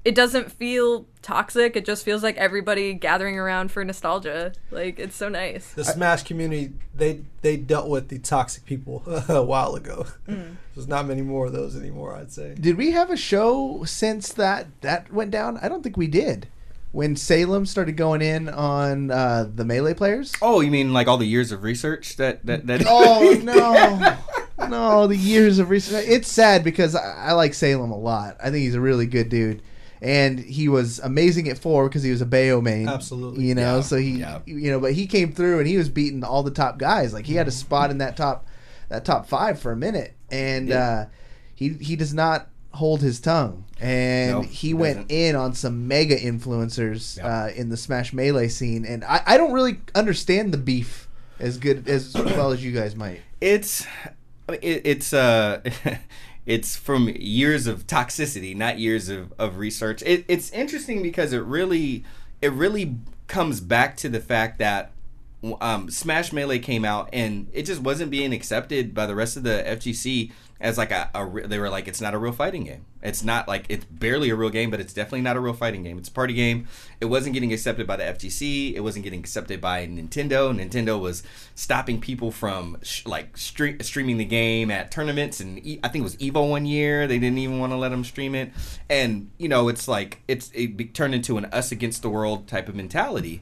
it doesn't feel toxic. It just feels like everybody gathering around for nostalgia. Like, it's so nice. The Smash community, they dealt with the toxic people a while ago. There's not many more of those anymore, I'd say. Did we have a show since that went down? I don't think we did. When Salem started going in on the Melee players? Oh, you mean like all the years of research that Oh, no. No, the years of research. It's sad because I like Salem a lot. I think he's a really good dude. And he was amazing at 4 because he was a Bayo main. Absolutely. You know, so but he came through and he was beating all the top guys. Like, he had a spot in that top 5 for a minute. And he does not hold his tongue. And he went in on some mega influencers in the Smash Melee scene. And I don't really understand the beef as well as you guys might. It's it's from years of toxicity, not years of research. It's interesting because it really comes back to the fact that Smash Melee came out and it just wasn't being accepted by the rest of the FGC as like they were like, it's not a real fighting game. It's not like, it's barely a real game, but it's definitely not a real fighting game. It's a party game. It wasn't getting accepted by the FGC. It wasn't getting accepted by Nintendo. Nintendo was stopping people from streaming the game at tournaments, and I think it was EVO one year. They didn't even want to let them stream it. And, you know, it's like, it turned into an us against the world type of mentality.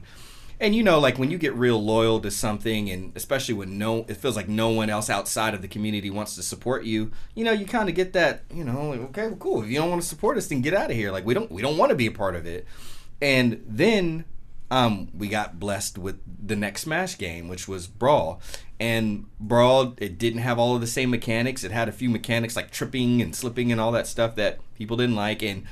And, you know, like when you get real loyal to something, and especially when it feels like no one else outside of the community wants to support you, you know, you kind of get that, you know, like, okay, well, cool. If you don't want to support us, then get out of here. Like, we don't want to be a part of it. And then we got blessed with the next Smash game, which was Brawl. And Brawl, it didn't have all of the same mechanics. It had a few mechanics like tripping and slipping and all that stuff that people didn't like. And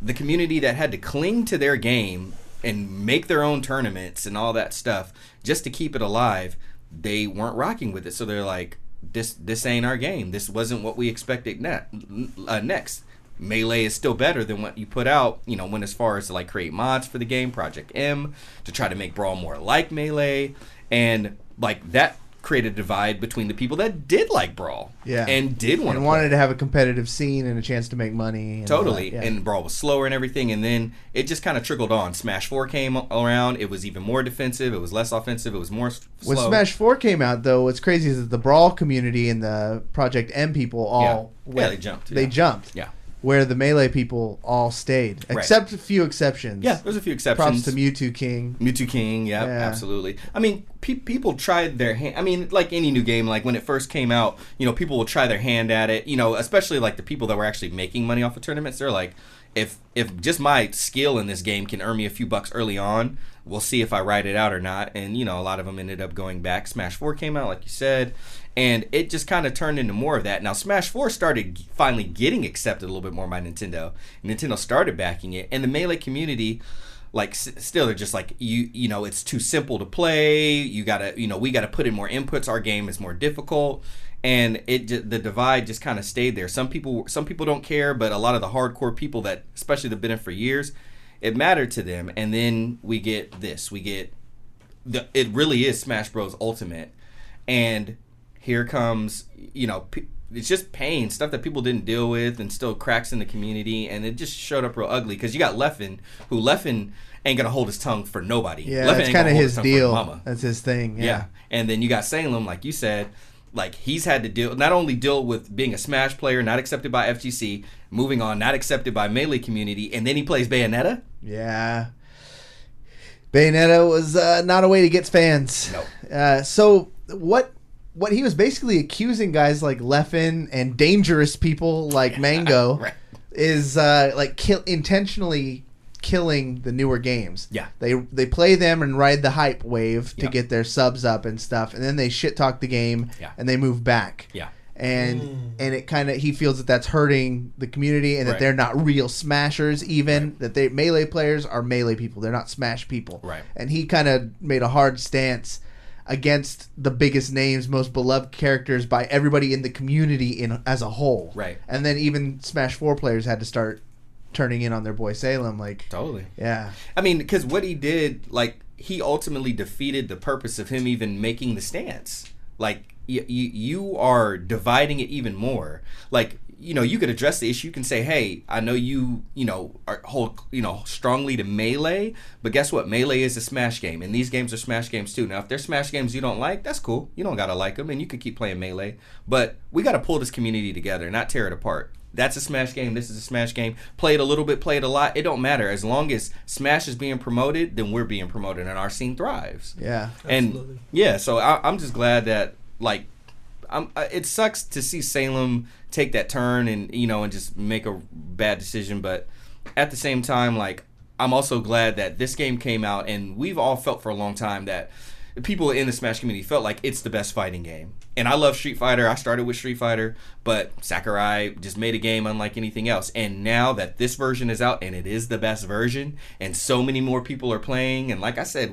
the community that had to cling to their game and make their own tournaments and all that stuff just to keep it alive, they weren't rocking with it. So they're like, this ain't our game. This wasn't what we expected next. Melee is still better than what you put out, you know, when as far as to like create mods for the game, Project M, to try to make Brawl more like Melee. And like that created a divide between the people that did like Brawl and did want and wanted to have a competitive scene and a chance to make money. And totally. And Brawl was slower and everything. And then it just kind of trickled on. Smash 4 came around. It was even more defensive. It was less offensive. It was more slow. When Smash 4 came out, though, what's crazy is that the Brawl community and the Project M people all they jumped. They jumped. Yeah. Where the Melee people all stayed, except a few exceptions. Yeah, there's a few exceptions. Props to Mewtwo King. Yeah, absolutely. I mean, people tried their hand. I mean, like any new game, like when it first came out, you know, people will try their hand at it. You know, especially like the people that were actually making money off of tournaments. They're like, if just my skill in this game can earn me a few bucks early on, we'll see if I ride it out or not. And you know, a lot of them ended up going back. Smash 4 came out, like you said. And it just kind of turned into more of that. Now, Smash 4 started finally getting accepted a little bit more by Nintendo. Nintendo started backing it. And the Melee community, like, still, they're just like, you know, it's too simple to play. You got to, you know, we got to put in more inputs. Our game is more difficult. And the divide just kind of stayed there. Some people don't care, but a lot of the hardcore people that, especially that have been in for years, it mattered to them. And then we get this. It really is Smash Bros. Ultimate. And here comes, you know, it's just pain, stuff that people didn't deal with, and still cracks in the community, and it just showed up real ugly because you got Leffen ain't gonna hold his tongue for nobody. Yeah, Leffen that's kind of his deal. That's his thing. Yeah. And then you got Salem, like you said, like he's had to not only deal with being a Smash player, not accepted by FGC, moving on, not accepted by Melee community, and then he plays Bayonetta. Yeah. Bayonetta was not a way to get fans. No. So what he was basically accusing guys like Leffen and dangerous people like Mango Right. is intentionally killing the newer games. Yeah. They play them and ride the hype wave to Yeah. get their subs up and stuff, and then they shit talk the game Yeah. and they move back. Yeah. And it kind of, he feels that that's hurting the community and that Right. they're not real smashers even, that they Melee players are Melee people, they're not Smash people. Right. And he kind of made a hard stance against the biggest names, most beloved characters by everybody in the community as a whole. Right. And then even Smash 4 players had to start turning in on their boy Salem. Like, Totally. yeah. I mean, because what he did, like, he ultimately defeated the purpose of him even making the stance. Like, you are dividing it even more. Like, you know, you could address the issue. You can say, hey, I know you hold, strongly to Melee, but guess what? Melee is a Smash game, and these games are Smash games too. Now, if they're Smash games you don't like, that's cool. You don't got to like them, and you can keep playing Melee. But we got to pull this community together, not tear it apart. That's a Smash game. This is a Smash game. Play it a little bit, play it a lot. It don't matter. As long as Smash is being promoted, then we're being promoted, and our scene thrives. Yeah. Absolutely. And yeah, so I'm just glad that, like, it sucks to see Salem take that turn and and just make a bad decision, but at the same time, like, I'm also glad that this game came out, and we've all felt for a long time that people in the Smash community felt like it's the best fighting game. And I love Street Fighter. I started with Street Fighter, but Sakurai just made a game unlike anything else. And now that this version is out, and it is the best version, and so many more people are playing, and like I said,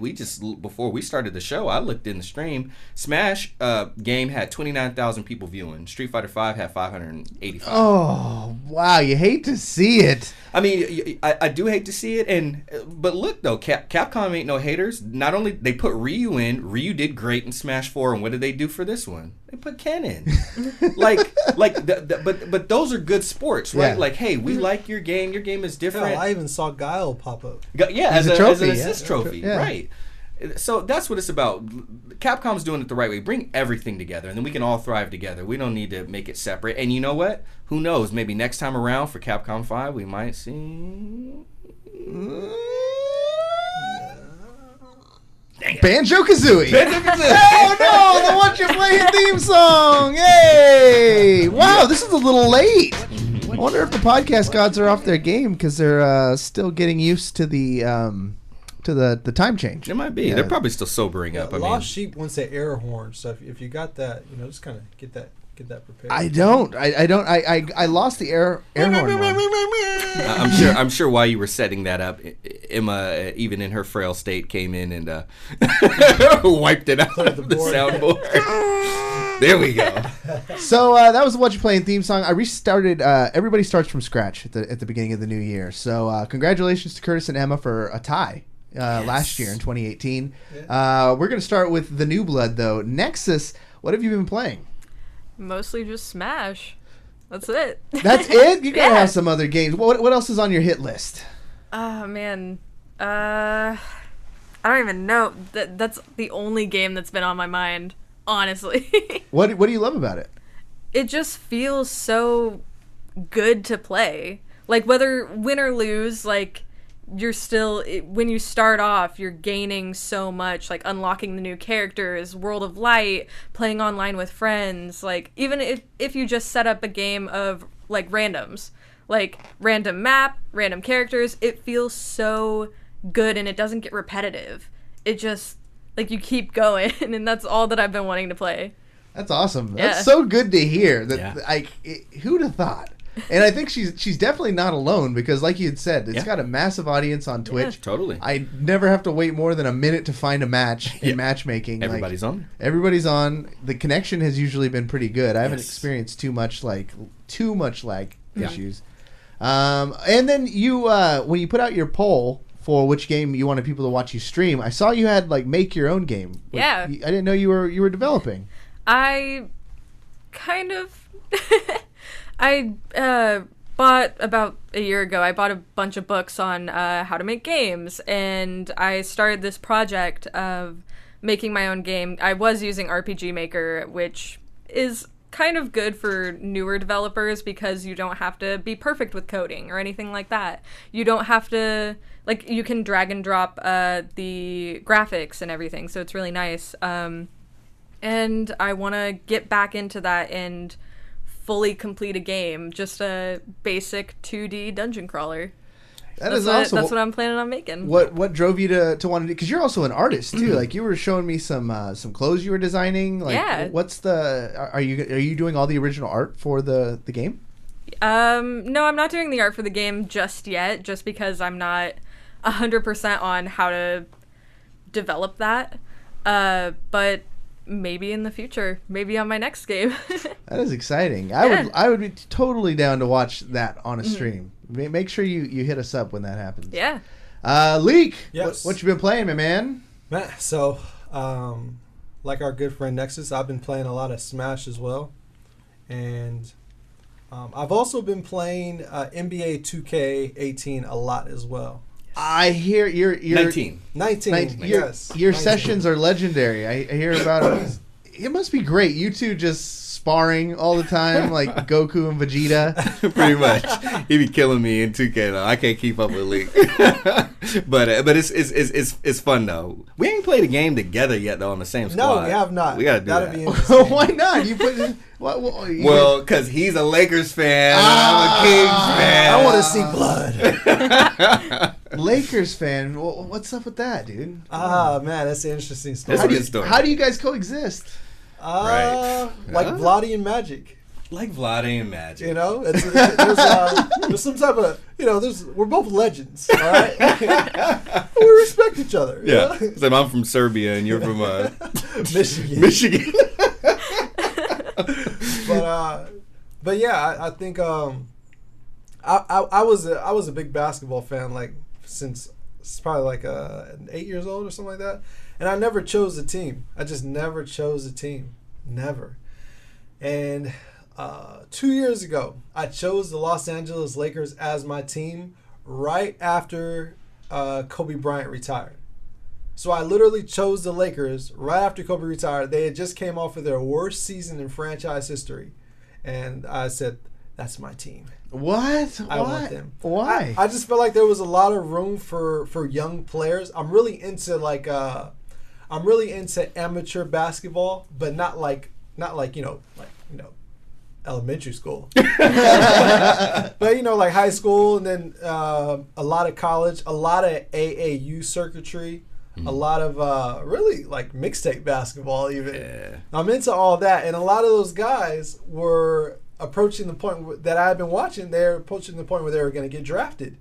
before we started the show, I looked in the stream. Smash game had 29,000 people viewing. Street Fighter 5 had 585. Oh, wow. You hate to see it. I mean, I do hate to see it, but look though, Capcom ain't no haters. Not only they put Ryu in, Ryu did great in Smash 4, and what did they do for this one? They put Ken in. But those are good sports, right? Yeah. Like, hey, we like your game. Your game is different. Hell, I even saw Guile pop up. Yeah, He's as a trophy, an assist trophy, Yeah. right? So that's what it's about. Capcom's doing it the right way. Bring everything together, and then we can all thrive together. We don't need to make it separate. And you know what? Who knows? Maybe next time around for Capcom 5, we might see... Banjo-Kazooie. Oh, no. The What You Playing theme song. Yay. Wow, this is a little late. I wonder if the podcast gods are off their game because they're still getting used to the time change. It might be. Yeah. They're probably still sobering up. I mean, Lost Sheep wants that air horn, so if you got that, just kind of get that prepared. I don't. I lost the air horn one. I'm sure while you were setting that up, Emma, even in her frail state, came in and wiped it out of the soundboard. There we go. So that was the What You Playing theme song. I restarted. Everybody starts from scratch at the beginning of the new year. So congratulations to Curtis and Emma for a tie last year in 2018. Yeah. We're going to start with the new blood, though. Nexus, what have you been playing? Mostly just Smash. That's it. That's it? You got to Yeah. have some other games. What else is on your hit list? Oh man. I don't even know. That's the only game that's been on my mind, honestly. What do you love about it? It just feels so good to play. Like, win or lose, like, you're still, when you start off, you're gaining so much, like unlocking the new characters, World of Light, playing online with friends. Like, even if you just set up a game of like randoms, like random map, random characters, it feels so good and it doesn't get repetitive. It just, like, you keep going, and that's all that I've been wanting to play. That's awesome. Yeah. That's so good to hear. That Yeah. who'd have thought? And I think she's definitely not alone because, like you had said, it's got a massive audience on Twitch. Yeah. Totally. I never have to wait more than a minute to find a match in matchmaking. Everybody's on. Everybody's on. The connection has usually been pretty good. I haven't Yes. experienced too much lag issues. And then you, when you put out your poll for which game you wanted people to watch you stream, I saw you had like make your own game. Yeah. I didn't know you were developing. I kind of I bought about a year ago, I bought a bunch of books on how to make games, and I started this project of making my own game. I was using RPG Maker, which is kind of good for newer developers because you don't have to be perfect with coding or anything like that. You don't have to, like, you can drag and drop the graphics and everything, so it's really nice. And I want to get back into that and fully complete a game, just a basic 2D dungeon crawler. That's what I'm planning on making. What drove you to want to do? Because you're also an artist too. Like, you were showing me some clothes you were designing. Like, yeah. Are you doing all the original art for the game? No, I'm not doing the art for the game just yet. Just because I'm not 100% on how to develop that. But maybe in the future, maybe on my next game. That is exciting. I would be totally down to watch that on a stream. Make sure you hit us up when that happens. Yeah. Leek, Yes. what you been playing, my man? So, like our good friend Nexus, I've been playing a lot of Smash as well. And I've also been playing NBA 2K18 a lot as well. I hear you're 19. 19, yes. Your 19. sessions are legendary. I hear about it. It must be great. You two just sparring all the time, like Goku and Vegeta. Pretty much. He be killing me in 2K though. I can't keep up with Leek. but it's fun though. We ain't played a game together yet though on the same squad. No, we have not. We gotta do That'd that. be interesting. Why not? You put Well, because he's a Lakers fan and I'm a Kings fan. I want to see blood. Lakers fan. What's up with that, dude? Man, that's an interesting story. That's a good story. How do you guys coexist? Right. Like Huh? Vladi and Magic. Like Vlade and Magic. You know, there's some type of, we're both legends, all right? We respect each other. you Yeah. know? So I'm from Serbia and you're from Michigan. Michigan. But yeah, I think I was a big basketball fan like since it's probably like 8 years old or something like that, and I never chose a team. I just never chose a team, never. And 2 years ago, I chose the Los Angeles Lakers as my team right after Kobe Bryant retired. So I literally chose the Lakers right after Kobe retired. They had just came off of their worst season in franchise history. And I said, that's my team. What? I want them. Why? I just felt like there was a lot of room for young players. I'm really into amateur basketball, but not like elementary school. But like high school, and then a lot of college, a lot of AAU circuitry. A lot of really like mixtape basketball even. Yeah. I'm into all that, and a lot of those guys were approaching the point that I had been watching. They're approaching the point where they were going to get drafted,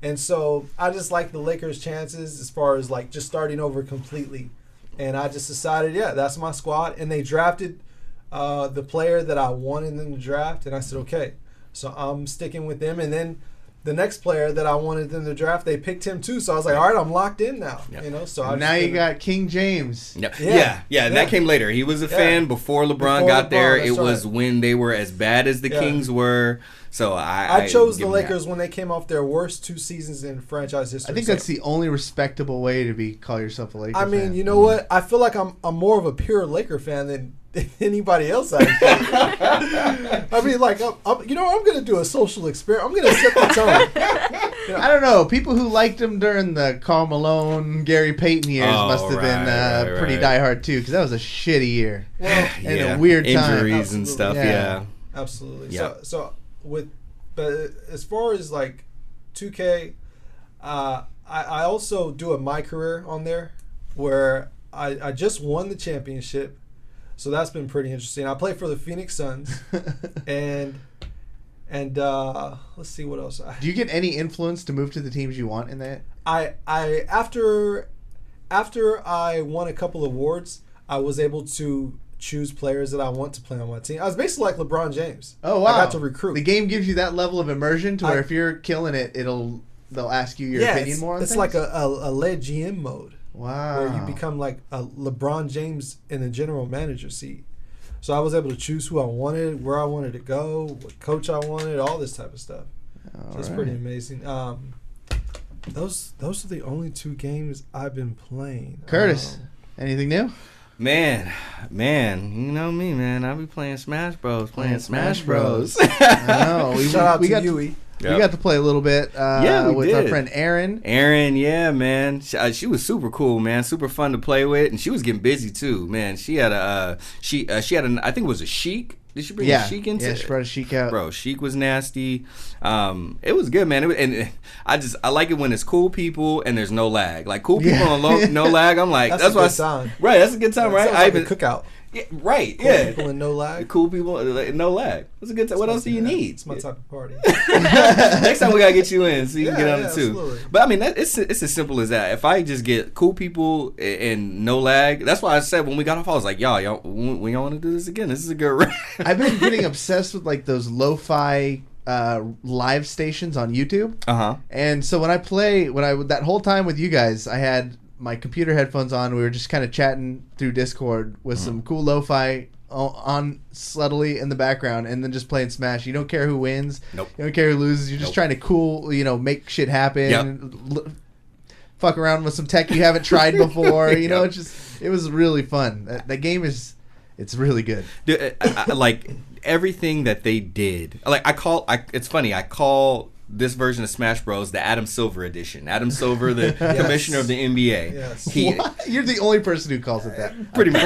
and so I just like the Lakers' chances as far as like just starting over completely. And I just decided, yeah, that's my squad, and they drafted the player that I wanted them to draft, and I said, okay, so I'm sticking with them, and then. The next player that I wanted them to draft, they picked him too. So I was like, all right, I'm locked in now. Yep. So now you got King James. Yep. Yeah. Yeah. That came later. He was a fan before LeBron got there. It was when they were as bad as the Kings were. So I chose the Lakers when they came off their worst 2 seasons in franchise history. I think that's the only respectable way to call yourself a Laker fan. I mean, you know what? I feel like I'm more of a pure Laker fan than anybody else. I mean, like, I'm going to do a social experiment. I'm going to set the tone. I don't know. People who liked him during the Karl Malone, Gary Payton years must have been pretty diehard too, because that was a shitty year and a weird time. Injuries and stuff. Yeah. Absolutely. Yeah. But as far as like 2K, I also do a My Career on there where I just won the championship. So that's been pretty interesting. I play for the Phoenix Suns, and let's see what else. Do you get any influence to move to the teams you want in that? After I won a couple awards, I was able to choose players that I want to play on my team. I was basically like LeBron James. Oh wow! I got to recruit. The game gives you that level of immersion to where if you're killing it, they'll ask you your opinion more on it's things? like a led GM mode. Wow. Where you become like a LeBron James in the general manager seat. So I was able to choose who I wanted, where I wanted to go, what coach I wanted, all this type of stuff. So it's pretty amazing. Those are the only 2 games I've been playing. Curtis, anything new? Man, you know me, man. I be playing Smash Bros. Playing Smash Bros. I know. Shout out to got Yui. We got to play a little bit with did. our friend Aaron. Aaron, yeah, man. She was super cool, man. Super fun to play with, and she was getting busy too, man. She had I think it was a Sheik. Did she bring a Sheik into? Yeah, she brought a Sheik out. Bro, Sheik was nasty. It was good, man. I like it when it's cool people and there's no lag. Like cool people on no lag. I'm like, that's a good time. Right, that's a good time, right? Like a cookout. Yeah, right, Cool people and no lag. Cool people, no lag. That's a good time. What else do you need? It's my type of party. Next time we gotta get you in so you can get on it too. Absolutely. But I mean, it's as simple as that. If I just get cool people and no lag, that's why I said when we got off, I was like, y'all want to do this again? This is a good round. I've been getting obsessed with like those lo-fi live stations on YouTube. And so when I that whole time with you guys, I had my computer headphones on. We were just kind of chatting through Discord with some cool lo-fi on subtly in the background, and then just playing Smash. You don't care who wins. Nope. You don't care who loses. You're just trying to make shit happen. Fuck around with some tech you haven't tried before. You know, it was really fun. That game it's really good. Dude, I like everything that they did. Like it's funny. I call this version of Smash Bros. The Adam Silver edition. Adam Silver, the commissioner of the NBA. Yes. You're the only person who calls it that. Pretty much.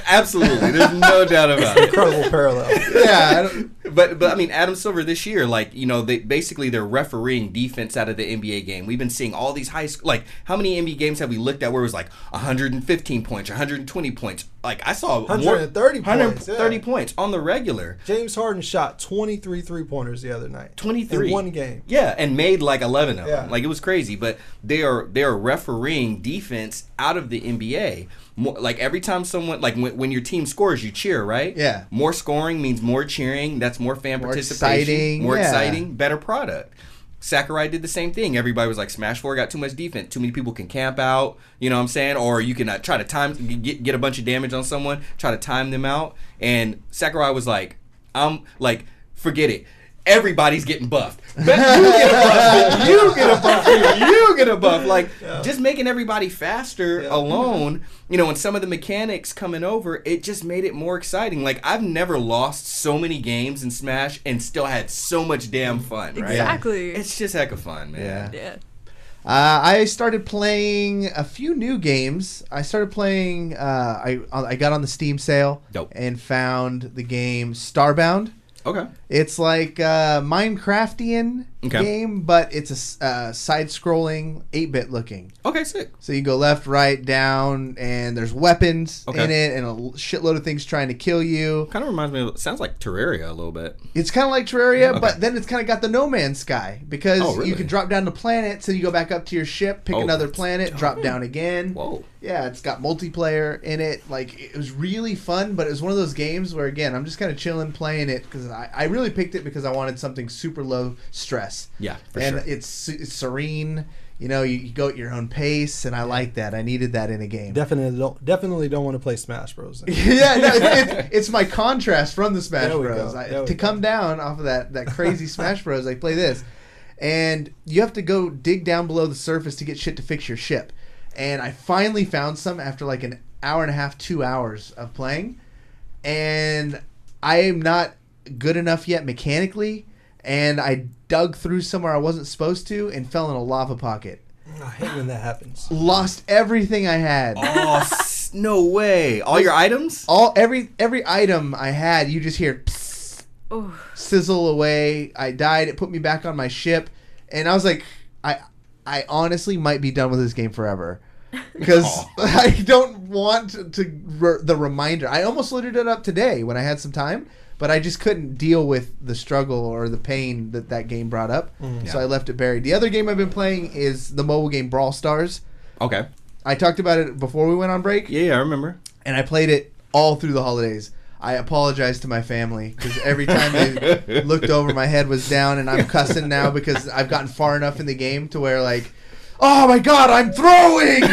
Absolutely. There's no doubt about it. Incredible parallel. Yeah. But I mean, Adam Silver this year, they're refereeing defense out of the NBA game. We've been seeing all these how many NBA games have we looked at where it was like 115 points, 120 points? Like I saw 130 points on the regular. James Harden shot 23 3-pointers the other night. 23 in one game. Yeah, and made like 11 of them. Like it was crazy. But they are refereeing defense out of the NBA. More, like every time someone when your team scores, you cheer, right? Yeah. More scoring means more cheering. That's more fan participation. More exciting, better product. Sakurai did the same thing. Everybody was like, Smash 4 got too much defense. Too many people can camp out. You know what I'm saying? Or you can try to get a bunch of damage on someone, try to time them out. And Sakurai was like, forget it. Everybody's getting buffed. You get a buff. You get a buff. Just making everybody faster alone, and some of the mechanics coming over, it just made it more exciting. Like, I've never lost so many games in Smash and still had so much damn fun, right? Exactly. It's just heck of fun, man. Yeah. I started playing a few new games. I started playing, I got on the Steam sale. Dope. And found the game Starbound. Okay. It's like a Minecraftian game, but it's a side-scrolling, 8-bit looking. Okay, sick. So you go left, right, down, and there's weapons in it, and a shitload of things trying to kill you. Kind of reminds me sounds like Terraria a little bit. It's kind of like Terraria, but then it's kind of got the No Man's Sky, because you can drop down to planets, and you go back up to your ship, pick another planet, drop down again. Whoa. Yeah, it's got multiplayer in it. Like, it was really fun, but it was one of those games where, again, I'm just kind of chilling playing it, because I really picked it because I wanted something super low stress. Yeah, for sure. And it's serene. You go at your own pace, and I like that. I needed that in a game. Definitely don't want to play Smash Bros. It's my contrast from the Smash Bros. To come down off of that crazy Smash Bros, I play this. And you have to go dig down below the surface to get shit to fix your ship. And I finally found some after like an hour and a half, 2 hours of playing. And I am not good enough yet mechanically. And I dug through somewhere I wasn't supposed to and fell in a lava pocket. I hate when that happens. Lost everything I had. Oh, no way. All your items? Every item I had, you just hear psst, sizzle away. I died. It put me back on my ship. And I was like, I honestly might be done with this game forever. Because I don't want the reminder. I almost loaded it up today when I had some time. But I just couldn't deal with the struggle or the pain that game brought up. So I left it buried. The other game I've been playing is the mobile game Brawl Stars. Okay. I talked about it before we went on break. Yeah, I remember. And I played it all through the holidays. I apologize to my family because every time they looked over, my head was down, and I'm cussing now because I've gotten far enough in the game to where, like, oh my God, I'm throwing!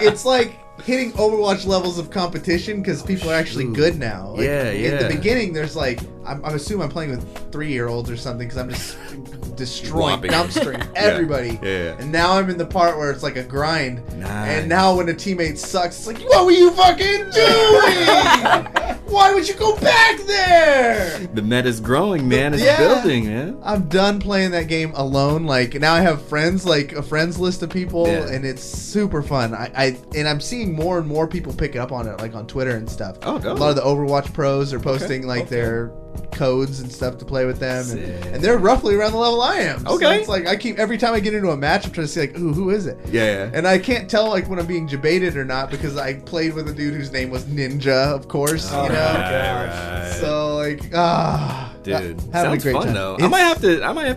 It's like hitting Overwatch levels of competition because people are actually good now. Like, in the beginning, there's like, I assume I'm playing with 3-year-olds or something because I'm just destroying, dumpstering everybody. Yeah. And now I'm in the part where it's like a grind. Nice. And now when a teammate sucks, it's like, what were you fucking doing? Why would you go back there? The meta's growing, man. It's building, man. I'm done playing that game alone. Like, now I have friends, like a friends list of people, and it's super fun. I'm seeing more and more people pick up on it, like on Twitter and stuff. Oh, dope. A lot of the Overwatch pros are posting their codes and stuff to play with them, and they're roughly around the level I am. Okay. So it's like every time I get into a match, I'm trying to see like, ooh, who is it? Yeah. And I can't tell like when I'm being jebaited or not because I played with a dude whose name was Ninja, of course. You know. Right. So like, dude, having a sounds great fun time. though. I might have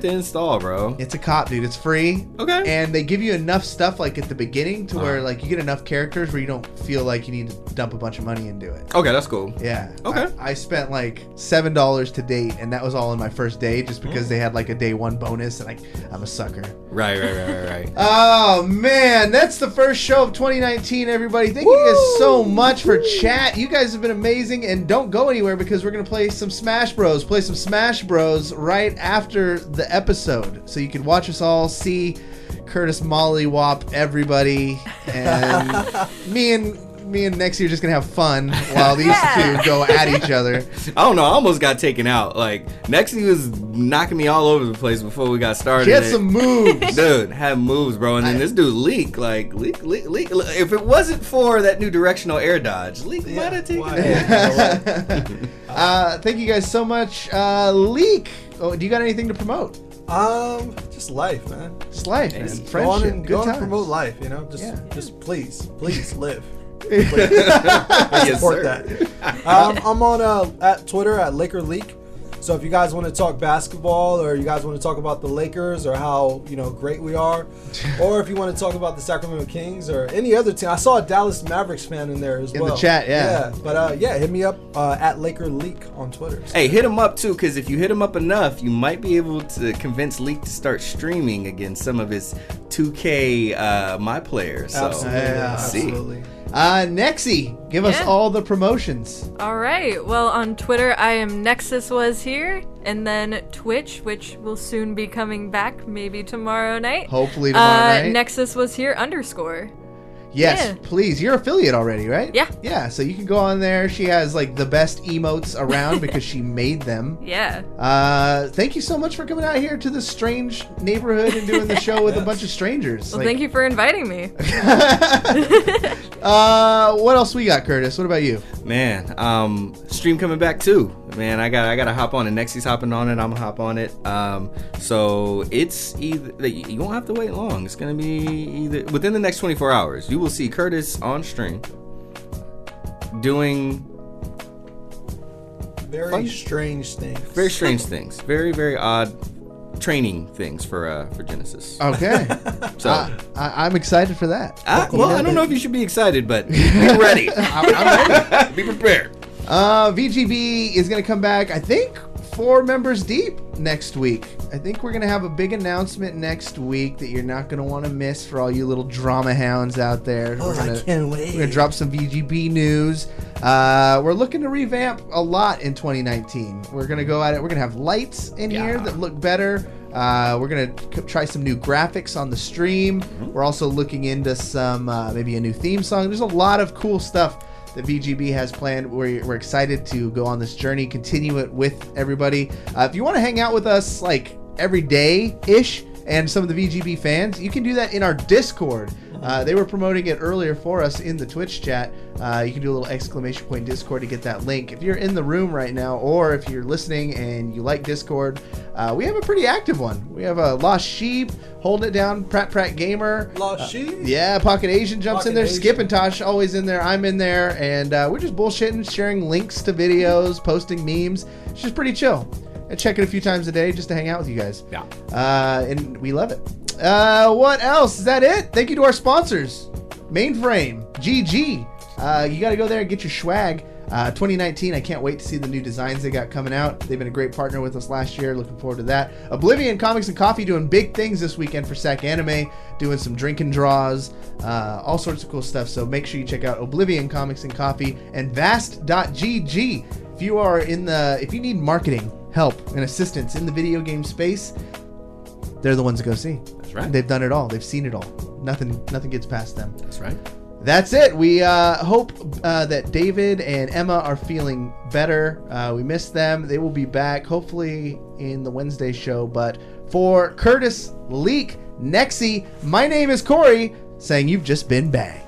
to install, bro. It's a cop, dude. It's free. Okay. And they give you enough stuff like at the beginning to where like you get enough characters where you don't feel like you need to dump a bunch of money into it. Okay, that's cool. Yeah. Okay. I spent like $7 to date, and that was all in my first day, just because they had like a day one bonus, and I'm a sucker. Right. Oh man, that's the first show of 2019, everybody. Thank you guys so much for chat. You guys have been amazing, and don't go anywhere because we're gonna play some Smash Bros. Play some Smash Bros. Right after the episode, so you can watch us all see Curtis mollywop everybody, and me and Nexy are just gonna have fun while these two go at each other. I don't know. I almost got taken out. Like, Nexy was knocking me all over the place before we got started. She had some moves. Dude, had moves, bro. And then this dude, Leek. If it wasn't for that new directional air dodge, Leek might have taken it. Thank you guys so much. Leek, do you got anything to promote? Just life, man. Just life, man. Go on Friendship, and good go on times. and promote life, you know. Just please live. Yes, Support sir. that. I'm on at Twitter at LakerLeak. So if you guys want to talk basketball, or you guys want to talk about the Lakers, or how great we are, or if you want to talk about the Sacramento Kings or any other team, I saw a Dallas Mavericks fan in there as well. In the chat, yeah. But hit me up at LakerLeak on Twitter. So. Hey, hit him up too, because if you hit him up enough, you might be able to convince Leek to start streaming against some of his 2K my players. So, Absolutely. Nexy, give us all the promotions. All right. Well, on Twitter, I am NexusWasHere, and then Twitch, which will soon be coming back, maybe tomorrow night. Hopefully tomorrow night. NexusWasHere_. Yes, please. You're affiliate already, right? Yeah. Yeah, so you can go on there. She has like the best emotes around because she made them. Yeah. Thank you so much for coming out here to this strange neighborhood and doing the show with a bunch of strangers. Well, thank you for inviting me. What else we got, Curtis? What about you? Man, stream coming back too. Man, I gotta hop on it. Nexy's hopping on it. I'm gonna hop on it. So it's either you won't have to wait long. It's gonna be either within the next 24 hours. You will see Curtis on stream doing very strange things. Very strange things. Very, very odd training things for Genesis. Okay. So I'm excited for that. Well, I don't know if you should be excited, but be ready. I'm ready. Be prepared. VGB is going to come back, I think, 4 members deep next week. I think we're going to have a big announcement next week that you're not going to want to miss for all you little drama hounds out there. I can't wait. We're going to drop some VGB news. We're looking to revamp a lot in 2019. We're going to go at it. We're going to have lights in here that look better. We're going to try some new graphics on the stream. We're also looking into some, maybe a new theme song. There's a lot of cool stuff that VGB has planned. We're excited to go on this journey, continue it with everybody. If you want to hang out with us like every day-ish and some of the VGB fans, you can do that in our Discord. They were promoting it earlier for us in the Twitch chat. You can do a little exclamation point Discord to get that link. If you're in the room right now, or if you're listening and you like Discord, we have a pretty active one. We have a Lost Sheep, Holding It Down, Pratt Gamer. Lost Sheep? Yeah, Pocket Asian jumps in there. Asian. Skip and Tosh always in there. I'm in there. And we're just bullshitting, sharing links to videos, posting memes. It's just pretty chill. I check it a few times a day just to hang out with you guys. Yeah. And we love it. What else? Is that it? Thank you to our sponsors. Mainframe, GG. You got to go there and get your swag. 2019, I can't wait to see the new designs they got coming out. They've been a great partner with us last year. Looking forward to that. Oblivion Comics and Coffee doing big things this weekend for Sac Anime, doing some drinking draws, all sorts of cool stuff. So make sure you check out Oblivion Comics and Coffee and Vast.gg. If you need marketing help and assistance in the video game space, they're the ones to go see. That's right. They've done it all. They've seen it all. Nothing gets past them. That's right. That's it. We hope that David and Emma are feeling better. We miss them. They will be back hopefully in the Wednesday show. But for Curtis, Leek, Nexy, my name is Cory, saying you've just been banged.